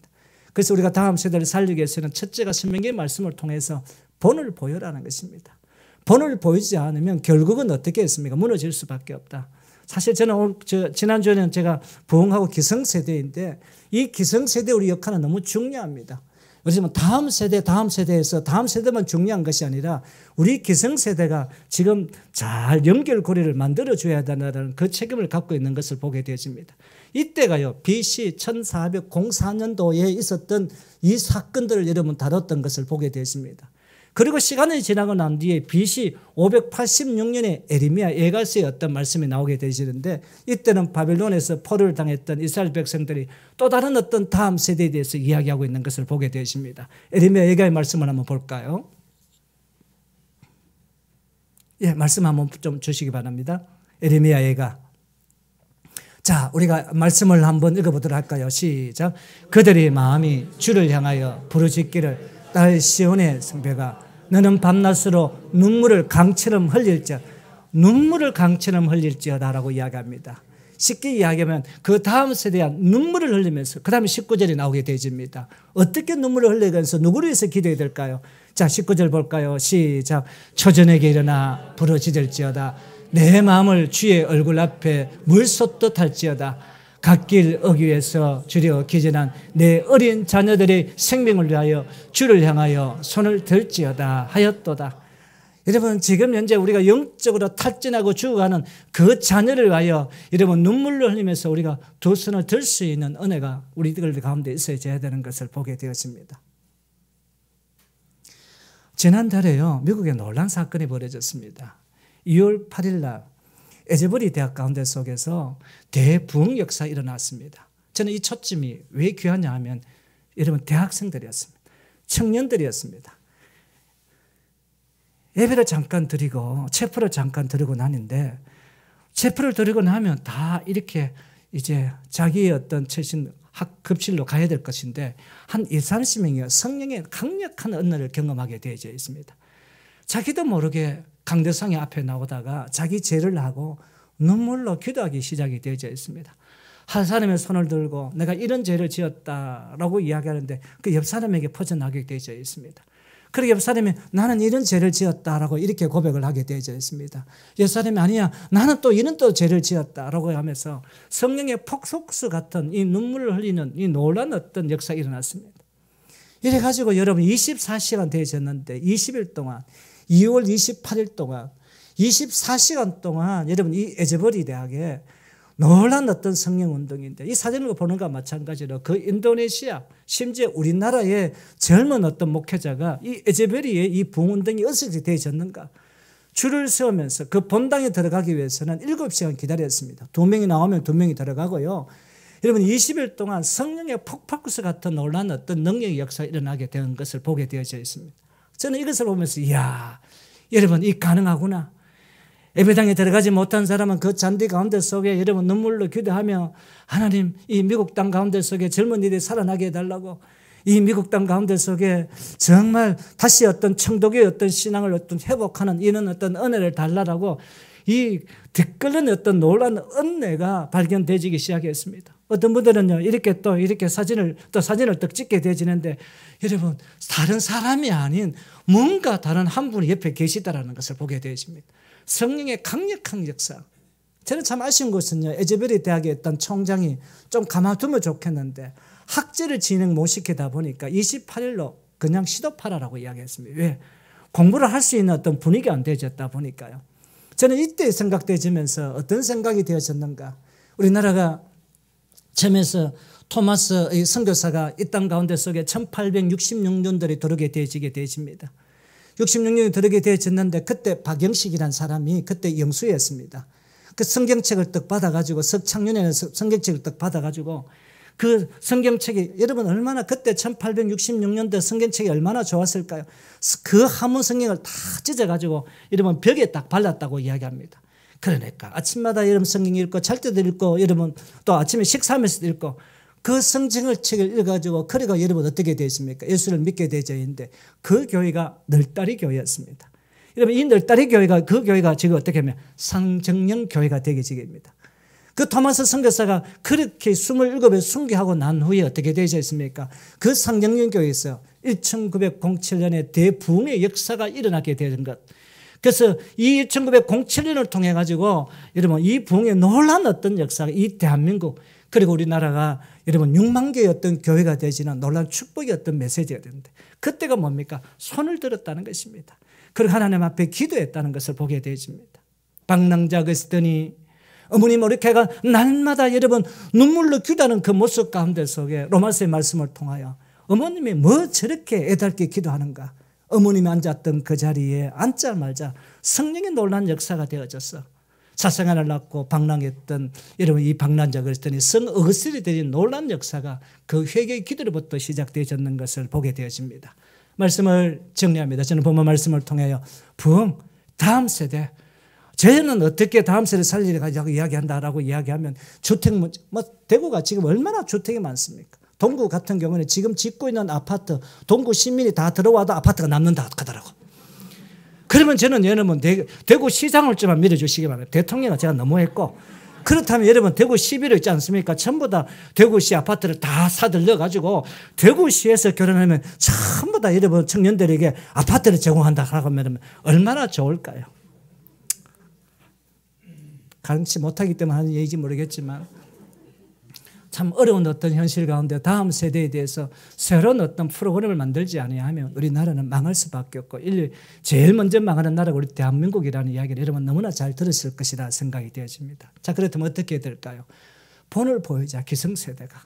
그래서 우리가 다음 세대를 살리기 위해서는 첫째가 신명기의 말씀을 통해서 본을 보여라는 것입니다. 본을 보이지 않으면 결국은 어떻게 했습니까? 무너질 수밖에 없다. 사실 저는 지난주에는 제가 부흥하고 기성세대인데 이 기성세대 우리 역할은 너무 중요합니다. 요즘은 다음 세대에서 다음 세대만 중요한 것이 아니라 우리 기성세대가 지금 잘 연결고리를 만들어줘야 된다는 그 책임을 갖고 있는 것을 보게 되어집니다. 이때가요, BC 1404년도에 있었던 이 사건들을 여러분 다뤘던 것을 보게 되었습니다. 그리고 시간이 지나고 난 뒤에 BC 586년에 에레미야 예가서의 어떤 말씀이 나오게 되시는데 이때는 바벨론에서 포로를 당했던 이스라엘 백성들이 또 다른 어떤 다음 세대에 대해서 이야기하고 있는 것을 보게 되십니다. 에레미야 예가의 말씀을 한번 볼까요? 예, 말씀 한번 좀 주시기 바랍니다. 에레미야 예가. 자, 우리가 말씀을 한번 읽어보도록 할까요? 시작. 그들의 마음이 주를 향하여 부르짖기를 딸 시온의 성벽아 너는 밤낮으로 눈물을 강처럼 흘릴지어다라고 이야기합니다. 쉽게 이야기하면 그 다음 세대가 눈물을 흘리면서 그 다음에 19절이 나오게 되어집니다. 어떻게 눈물을 흘리면서 누구를 위해서 기도해야 될까요? 자, 19절 볼까요? 시작. 초전에게 일어나 부르짖을지어다 내 마음을 주의 얼굴 앞에 물솟듯 할지어다 갓길 어귀에서 주려 기전한 내 어린 자녀들의 생명을 위하여 주를 향하여 손을 들지어다 하였도다. 여러분 지금 현재 우리가 영적으로 탈진하고 죽어가는 그 자녀를 위하여 여러분 눈물을 흘리면서 우리가 두 손을 들 수 있는 은혜가 우리들 가운데 있어야 되는 것을 보게 되었습니다. 지난달에요 미국에 놀란 사건이 벌어졌습니다. 2월 8일 날 에제버리 대학 가운데 속에서 대부흥 역사가 일어났습니다. 저는 이 초점이 왜 귀하냐 하면 여러분 대학생들이었습니다. 청년들이었습니다. 예배를 잠깐 드리고 체포를 잠깐 드리고 나는데 체포를 드리고 나면 다 이렇게 이제 자기의 어떤 최신 급실로 가야 될 것인데 한 20-30명이 성령의 강력한 은혜를 경험하게 되어져 있습니다. 자기도 모르게 강대상의 앞에 나오다가 자기 죄를 하고 눈물로 기도하기 시작이 되어져 있습니다. 한 사람의 손을 들고 내가 이런 죄를 지었다라고 이야기하는데 그 옆 사람에게 퍼져나가게 되어져 있습니다. 그리고 옆 사람이 나는 이런 죄를 지었다라고 이렇게 고백을 하게 되어져 있습니다. 옆 사람이 아니야 나는 또 이런 또 죄를 지었다라고 하면서 성령의 폭소수 같은 이 눈물을 흘리는 이 놀라운 어떤 역사가 일어났습니다. 이래가지고 여러분 24시간 되어졌는데 20일 동안 2월 28일 동안 24시간 동안 여러분 이 에제버리 대학에 놀란 어떤 성령운동인데 이 사진을 보는 것과 마찬가지로 그 인도네시아 심지어 우리나라의 젊은 어떤 목회자가 이 에제베리의 이 부흥운동이 어떻게 되어졌는가 줄을 세우면서 그 본당에 들어가기 위해서는 7시간 기다렸습니다. 2명이 나오면 2명이 들어가고요. 여러분 20일 동안 성령의 폭발구스 같은 놀라운 어떤 능력의 역사가 일어나게 된 것을 보게 되어져 있습니다. 저는 이것을 보면서 이야 여러분 이 가능하구나. 예배당에 들어가지 못한 사람은 그 잔디 가운데 속에 여러분 눈물로 기도하며 하나님 이 미국 땅 가운데 속에 젊은이들이 살아나게 해달라고 이 미국 땅 가운데 속에 정말 다시 어떤 청독의 어떤 신앙을 어떤 회복하는 이런 어떤 은혜를 달라라고 이 뒷걸는 어떤 놀라운 은혜가 발견되기 시작했습니다. 어떤 분들은요 이렇게 또 이렇게 사진을 딱 찍게 되지는데 여러분 다른 사람이 아닌 뭔가 다른 한 분이 옆에 계시다라는 것을 보게 되십니다. 성령의 강력한 역사. 저는 참 아쉬운 것은요 에제베리 대학의 어떤 총장이 좀 가만두면 좋겠는데 학제를 진행 못 시키다 보니까 28일로 그냥 시도파라라고 이야기했습니다. 왜? 공부를 할 수 있는 어떤 분위기가 안 되어졌다 보니까요. 저는 이때 생각되지면서 어떤 생각이 되어졌는가. 우리나라가 처음에서 토마스 선교사가 이 땅 가운데 속에 1866년도에 들어오게 되어집니다. 66년에 들어오게 되어졌는데 그때 박영식이라는 사람이 그때 영수였습니다. 그 성경책을 딱 받아가지고 석창년에서 성경책을 딱 받아가지고 그 성경책이 여러분 얼마나 그때 1866년도 성경책이 얼마나 좋았을까요? 그 한문 성경을 다 찢어가지고 여러분 벽에 딱 발랐다고 이야기합니다. 그러니까 아침마다 여러분 성경 읽고 잘 때도 읽고 여러분 또 아침에 식사하면서도 읽고 그 성경책을 읽어가지고 그래가 여러분 어떻게 되었습니까? 예수를 믿게 되어져 있는데 그 교회가 널다리 교회였습니다. 여러분 이 널다리 교회가 그 교회가 지금 어떻게 하면 상정령 교회가 되게 지깁니다. 그 토마스 선교사가 그렇게 27에 순교하고 난 후에 어떻게 되어져 있습니까? 그 상정령 교회에서 1907년에 대부흥의 역사가 일어나게 된 것. 그래서 이 1907년을 통해 가지고 여러분 이 부흥의 놀라운 어떤 역사가 이 대한민국 그리고 우리나라가 여러분 6만 개의 어떤 교회가 되지는 놀라운 축복의 어떤 메시지가 되는데 그때가 뭡니까? 손을 들었다는 것입니다. 그리고 하나님 앞에 기도했다는 것을 보게 되어집니다. 방랑자가 있더니 어머니 모르케가 날마다 여러분 눈물로 기도하는 그 모습 가운데 속에 로마서의 말씀을 통하여 어머님이 뭐 저렇게 애달게 기도하는가. 어머님이 앉았던 그 자리에 앉자마자 성령의 놀라운 역사가 되어졌어. 사생활을 낳고 방랑했던 여러분 이 방랑자가 있더니 성 어거스틴이 되는 놀라운 역사가 그 회개의 기도로부터 시작되어졌는 것을 보게 되어집니다. 말씀을 정리합니다. 저는 본문 말씀을 통하여 부흥 다음 세대 저희는 어떻게 다음 세대 살리려고 이야기한다라고 이야기하면 주택 문제, 대구가 지금 얼마나 주택이 많습니까? 동구 같은 경우는 지금 짓고 있는 아파트, 동구 시민이 다 들어와도 아파트가 남는다 하더라고. 그러면 저는 여러분 대구 시장을 좀 밀어주시기 바랍니다. 대통령은 제가 너무했고 그렇다면 여러분 대구 시비로 있지 않습니까? 전부 다 대구시 아파트를 다 사들려가지고 대구시에서 결혼하면 전부 다 여러분 청년들에게 아파트를 제공한다 하면 얼마나 좋을까요? 가능치 못하기 때문에 하는 얘기인지 모르겠지만 참 어려운 어떤 현실 가운데 다음 세대에 대해서 새로운 어떤 프로그램을 만들지 아니하면 우리나라는 망할 수밖에 없고 인류 제일 먼저 망하는 나라가 우리 대한민국이라는 이야기를 여러분 너무나 잘 들으실 것이라 생각이 되어집니다. 자, 그렇다면 어떻게 해야 될까요? 본을 보이자 기성세대가.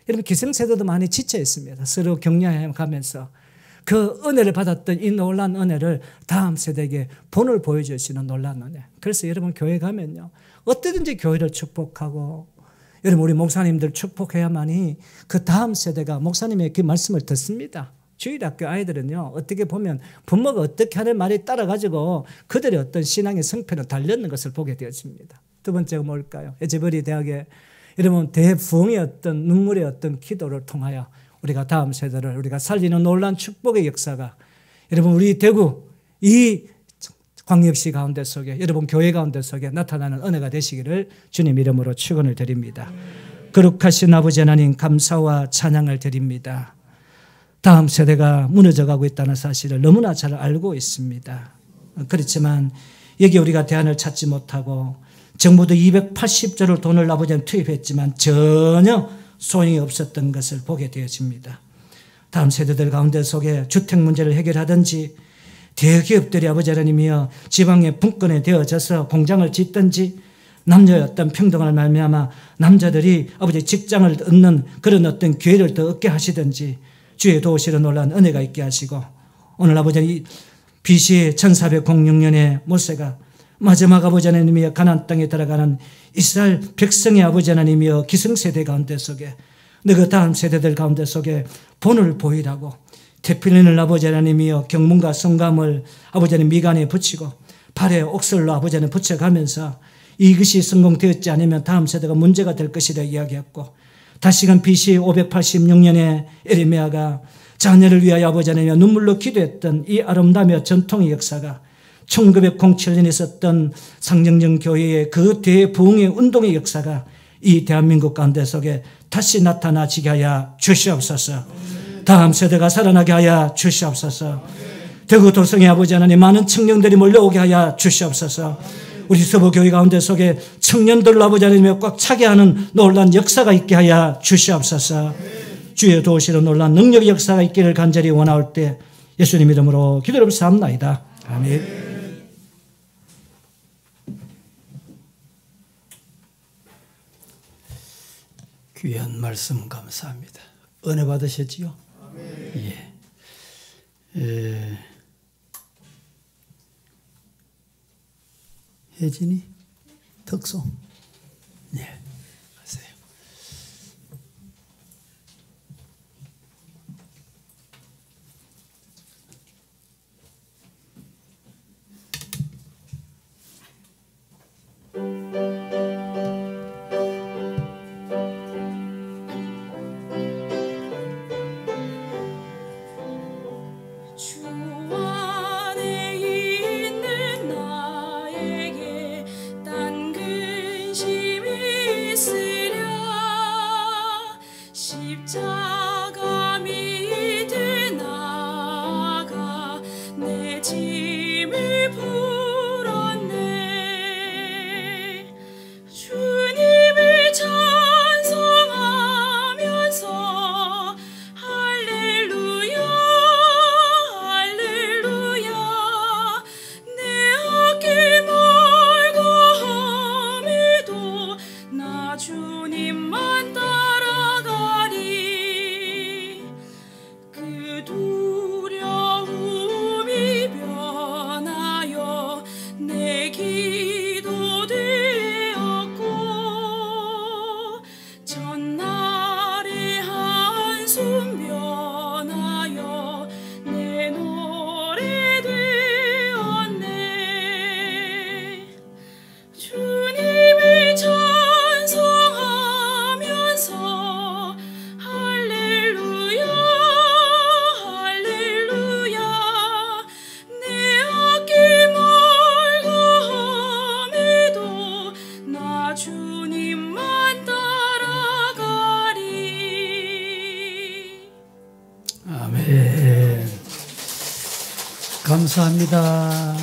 여러분 기성세대도 많이 지쳐 있습니다. 서로 격려해 가면서 그 은혜를 받았던 이 놀라운 은혜를 다음 세대에게 본을 보여주시는 놀라운 은혜. 그래서 여러분 교회 가면요 어떻게든지 교회를 축복하고 여러분 우리 목사님들 축복해야만이 그 다음 세대가 목사님의 그 말씀을 듣습니다. 주일학교 아이들은요 어떻게 보면 부모가 어떻게 하는 말에 따라 가지고 그들의 어떤 신앙의 성패는 달렸는 것을 보게 되었습니다. 두 번째가 뭘까요? 에즈베리 대학에 여러분 대부흥의 어떤 눈물의 어떤 기도를 통하여 우리가 다음 세대를 우리가 살리는 놀라운 축복의 역사가 여러분 우리 대구 이 광역시 가운데 속에 여러분 교회 가운데 속에 나타나는 은혜가 되시기를 주님 이름으로 축원을 드립니다. 거룩하신 아버지 하나님 감사와 찬양을 드립니다. 다음 세대가 무너져가고 있다는 사실을 너무나 잘 알고 있습니다. 그렇지만 여기 우리가 대안을 찾지 못하고 정부도 280조를 돈을 아버지는 투입했지만 전혀 소용이 없었던 것을 보게 되어집니다. 다음 세대들 가운데 속에 주택 문제를 해결하든지 대기업들이 아버지 하나님이여 지방에 분권에 되어져서 공장을 짓든지 남녀의 어떤 평등을 말미암아 남자들이 아버지 직장을 얻는 그런 어떤 기회를 더 얻게 하시든지 주의 도우시는 놀라운 은혜가 있게 하시고 오늘 아버지 BC 1406년에 모세가 마지막 아버지 하나님이여 가나안 땅에 들어가는 이스라엘 백성의 아버지 하나님이여 기성세대 가운데 속에 너그 다음 세대들 가운데 속에 본을 보이라고 태필린을 아버지 하나님이여 경문과 성감을 아버지 하나님 미간에 붙이고 발에 옥설로 아버지 하나님 붙여가면서 이것이 성공되었지 않으면 다음 세대가 문제가 될 것이라 이야기했고 다시금 BC 586년에 에레미야가 자녀를 위하여 아버지 하나님이여 눈물로 기도했던 이 아름다며 전통의 역사가 1907년에 있었던 상정정 교회의 그 대부흥의 운동의 역사가 이 대한민국 가운데 속에 다시 나타나지게 하여 주시옵소서. 다음 세대가 살아나게 하여 주시옵소서. 대구 도성의 아버지 하나님 많은 청년들이 몰려오게 하여 주시옵소서. 우리 서부교회 가운데 속에 청년들로 아버지 하나님의 꽉 차게 하는 놀라운 역사가 있게 하여 주시옵소서. 주의 도우시는 놀라운 능력의 역사가 있기를 간절히 원하올 때 예수님 이름으로 기도를 삼나이다. 아멘. 귀한 말씀 감사합니다. 은혜 받으셨지요? 예. 혜진이 특송. 예. 하세요. 주 안에 있는 나에게 딴 근심이 있으랴 십자가 밑에 나아가 내 짐을 풀었네 주님을 찬송하면서 할렐루야 할렐루야 내 앞길 멀고 험해도 나 주님만 따라가리 그 두려움이 변하여 내 기도 되었고 전날의 한숨 변하여 내 노래 되었네 주님을 찬송하면서 할렐루야 할렐루야 내 앞길 멀고 험해도 나 주님만 따라가리 아멘. 감사합니다.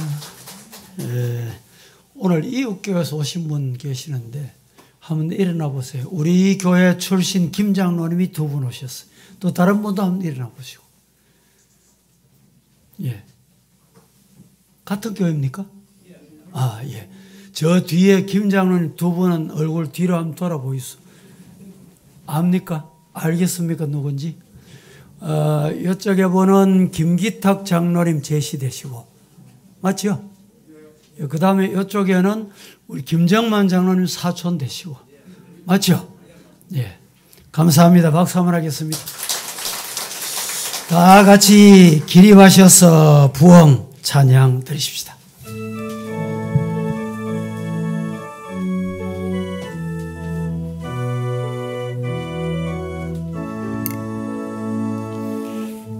오늘 이웃교회에서 오신 분 계시는데 한번 일어나 보세요. 우리 교회 출신 김 장로님이 두 분 오셨어요. 또 다른 분도 한번 일어나 보시고. 예. 같은 교회입니까? 아, 예. 저 뒤에 김 장로님 두 분은 얼굴 뒤로 한번 돌아보이소. 압니까? 알겠습니까? 누군지? 이쪽에 보는 김기탁 장로님 제시되시고. 맞죠? 그 다음에 이쪽에는 우리 김정만 장로님 사촌 되시고. 맞죠? 예. 감사합니다. 박수 한번 하겠습니다. 다 같이 기립하셔서 부흥 찬양 드리십시다.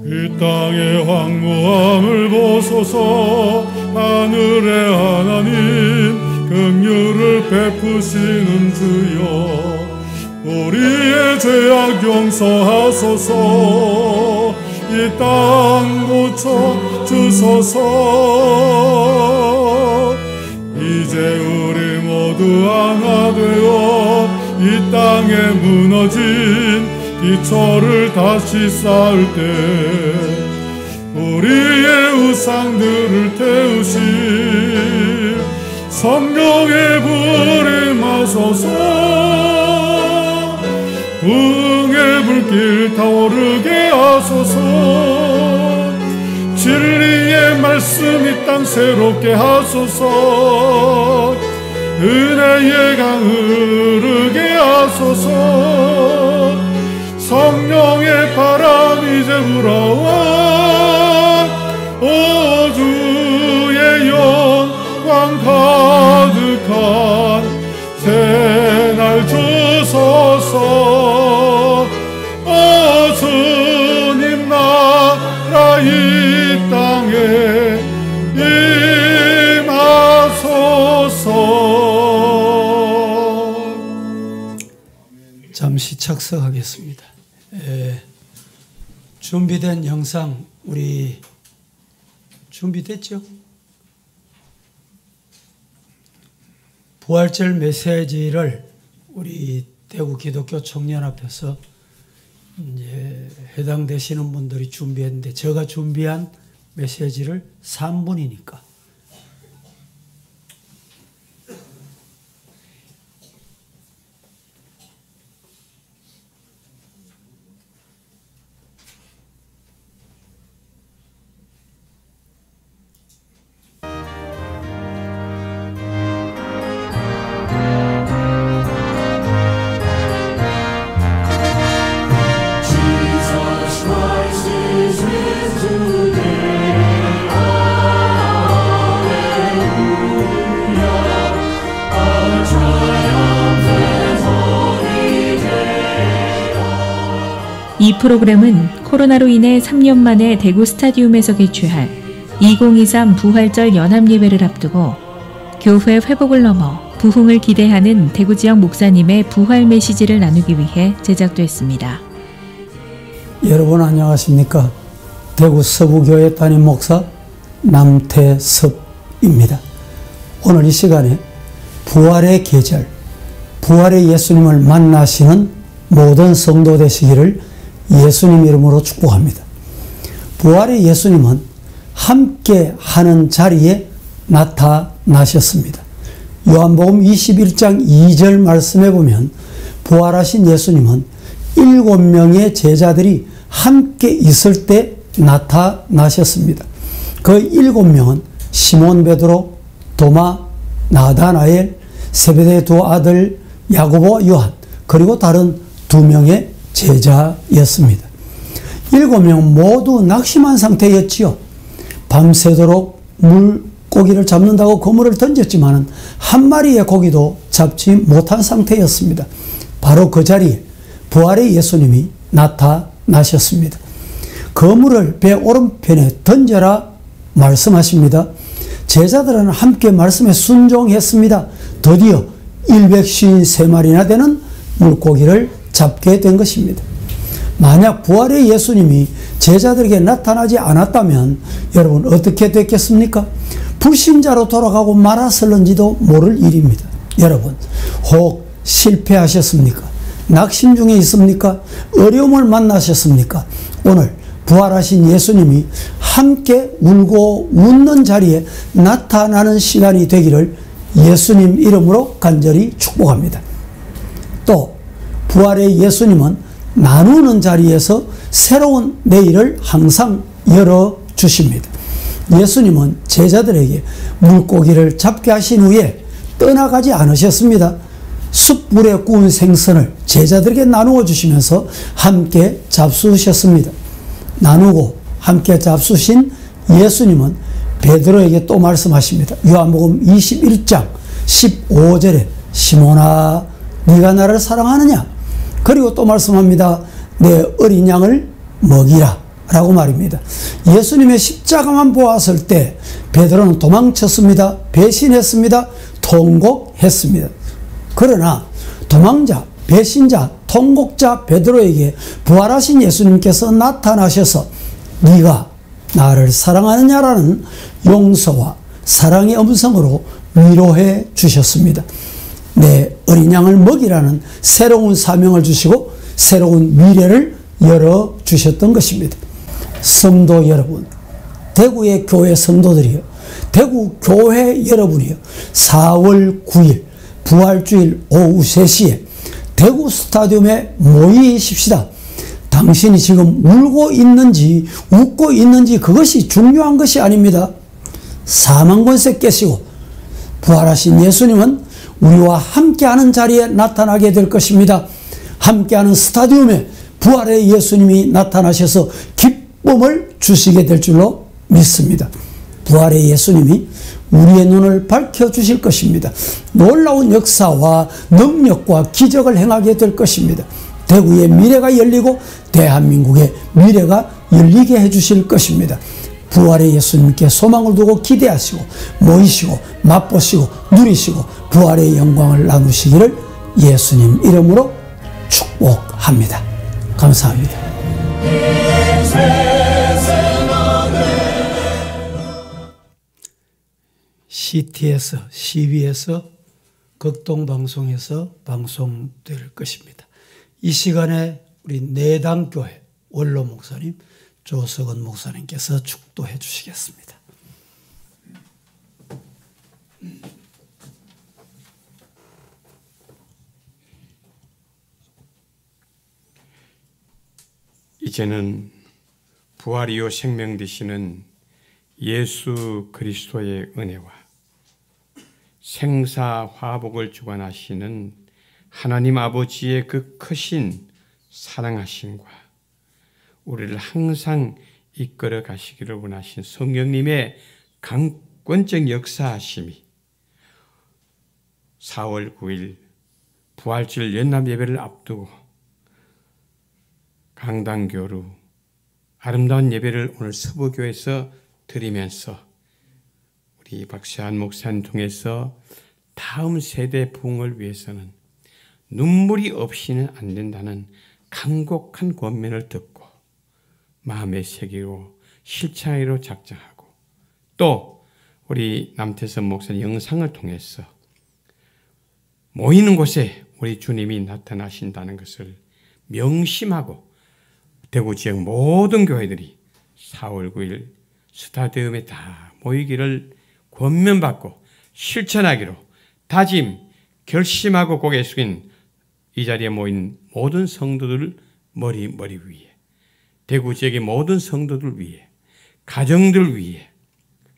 이 땅의 황무함을 보소서 하늘의 하나님 긍휼을 베푸시는 주여 우리의 죄악 용서하소서 이 땅 고쳐 주소서 이제 우리 모두 하나 되어 이 땅에 무너진 기초를 다시 쌓을 때 우리의 우상들을 태우실 성령의 불이 마소서 부흥의 불길 타오르게 하소서 진리의 말씀이 땅 새롭게 하소서 은혜의 강 흐르게 하소서 성령의 바람 이제 불어와 오 주의 영광 가득한 새날 주소서 오 주님 나라 이 땅에 임하소서. 잠시 착석하겠습니다. 준비된 영상 우리 준비됐죠? 부활절 메시지를 우리 대구 기독교 청년앞에서 이제 해당되시는 분들이 준비했는데 제가 준비한 메시지를 3분이니까 이 프로그램은 코로나로 인해 3년 만에 대구 스타디움에서 개최할 2023 부활절 연합예배를 앞두고 교회 회복을 넘어 부흥을 기대하는 대구 지역 목사님의 부활 메시지를 나누기 위해 제작됐습니다. 여러분 안녕하십니까? 대구 서부교회 담임 목사 남태섭입니다. 오늘 이 시간에 부활의 계절, 부활의 예수님을 만나시는 모든 성도 되시기를 예수님 이름으로 축복합니다. 부활의 예수님은 함께 하는 자리에 나타나셨습니다. 요한복음 21장 2절 말씀에 보면 부활하신 예수님은 7명의 제자들이 함께 있을 때 나타나셨습니다. 그 7명은 시몬 베드로, 도마, 나다나엘, 세베대의 두 아들 야고보와 요한, 그리고 다른 2명의 제자였습니다. 7명 모두 낙심한 상태였지요. 밤새도록 물고기를 잡는다고 그물을 던졌지만 한 마리의 고기도 잡지 못한 상태였습니다. 바로 그 자리에 부활의 예수님이 나타나셨습니다. 그물을 배 오른편에 던져라 말씀하십니다. 제자들은 함께 말씀에 순종했습니다. 드디어 153마리나 되는 물고기를 잡게 된 것입니다. 만약 부활의 예수님이 제자들에게 나타나지 않았다면 여러분 어떻게 됐겠습니까? 불신자로 돌아가고 말았을는지도 모를 일입니다. 여러분 혹 실패하셨습니까? 낙심 중에 있습니까? 어려움을 만나셨습니까? 오늘 부활하신 예수님이 함께 울고 웃는 자리에 나타나는 시간이 되기를 예수님 이름으로 간절히 축복합니다. 또 부활의 예수님은 나누는 자리에서 새로운 내일을 항상 열어주십니다. 예수님은 제자들에게 물고기를 잡게 하신 후에 떠나가지 않으셨습니다. 숯불에 구운 생선을 제자들에게 나누어 주시면서 함께 잡수셨습니다. 나누고 함께 잡수신 예수님은 베드로에게 또 말씀하십니다. 요한복음 21장 15절에 시몬아 네가 나를 사랑하느냐? 그리고 또 말씀합니다. 내 어린 양을 먹이라 라고 말입니다. 예수님의 십자가만 보았을 때 베드로는 도망쳤습니다. 배신했습니다. 통곡했습니다. 그러나 도망자, 배신자, 통곡자 베드로에게 부활하신 예수님께서 나타나셔서 네가 나를 사랑하느냐라는 용서와 사랑의 음성으로 위로해 주셨습니다. 내 어린 양을 먹이라는 새로운 사명을 주시고 새로운 미래를 열어주셨던 것입니다. 성도 여러분, 대구의 교회 성도들이요, 대구 교회 여러분이요, 4월 9일 부활주일 오후 3시에 대구 스타디움에 모이십시다. 당신이 지금 울고 있는지 웃고 있는지 그것이 중요한 것이 아닙니다. 사망 권세 깨시고 부활하신 예수님은 우리와 함께하는 자리에 나타나게 될 것입니다. 함께하는 스타디움에 부활의 예수님이 나타나셔서 기쁨을 주시게 될 줄로 믿습니다. 부활의 예수님이 우리의 눈을 밝혀주실 것입니다. 놀라운 역사와 능력과 기적을 행하게 될 것입니다. 대구의 미래가 열리고 대한민국의 미래가 열리게 해주실 것입니다. 부활의 예수님께 소망을 두고 기대하시고 모이시고 맛보시고 누리시고 부활의 영광을 나누시기를 예수님 이름으로 축복합니다. 감사합니다. CT에서, CB에서, 극동방송에서 방송될 것입니다. 이 시간에 우리 내당교회 원로 목사님 조석원 목사님께서 축도해 주시겠습니다. 이제는 부활이요 생명 되시는 예수 그리스도의 은혜와 생사화복을 주관하시는 하나님 아버지의 그 크신 사랑하심과 우리를 항상 이끌어 가시기를 원하신 성령님의 강권적 역사하심이 4월 9일 부활절 연합 예배를 앞두고 강단교류 아름다운 예배를 오늘 서부교에서 드리면서 우리 박시한 목사님 통해서 다음 세대 부흥을 위해서는 눈물이 없이는 안 된다는 간곡한 권면을 듣고 마음에 새기고 실천하기로 작정하고 또 우리 남태선 목사님 영상을 통해서 모이는 곳에 우리 주님이 나타나신다는 것을 명심하고 대구 지역 모든 교회들이 4월 9일 스타디움에 다 모이기를 권면받고 실천하기로 다짐, 결심하고 고개 숙인 이 자리에 모인 모든 성도들 머리 위에 대구 지역의 모든 성도들 위에 가정들 위에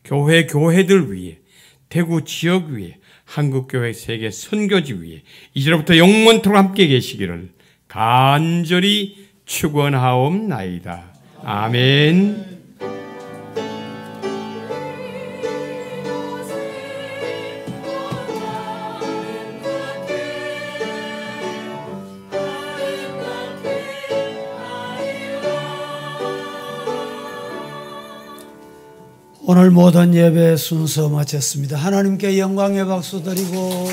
교회들 위에 대구 지역 위에 한국교회 세계 선교지 위에 이제로부터 영원토록 함께 계시기를 간절히 축원하옵나이다. 아멘. 오늘 모든 예배 순서 마쳤습니다. 하나님께 영광의 박수 드리고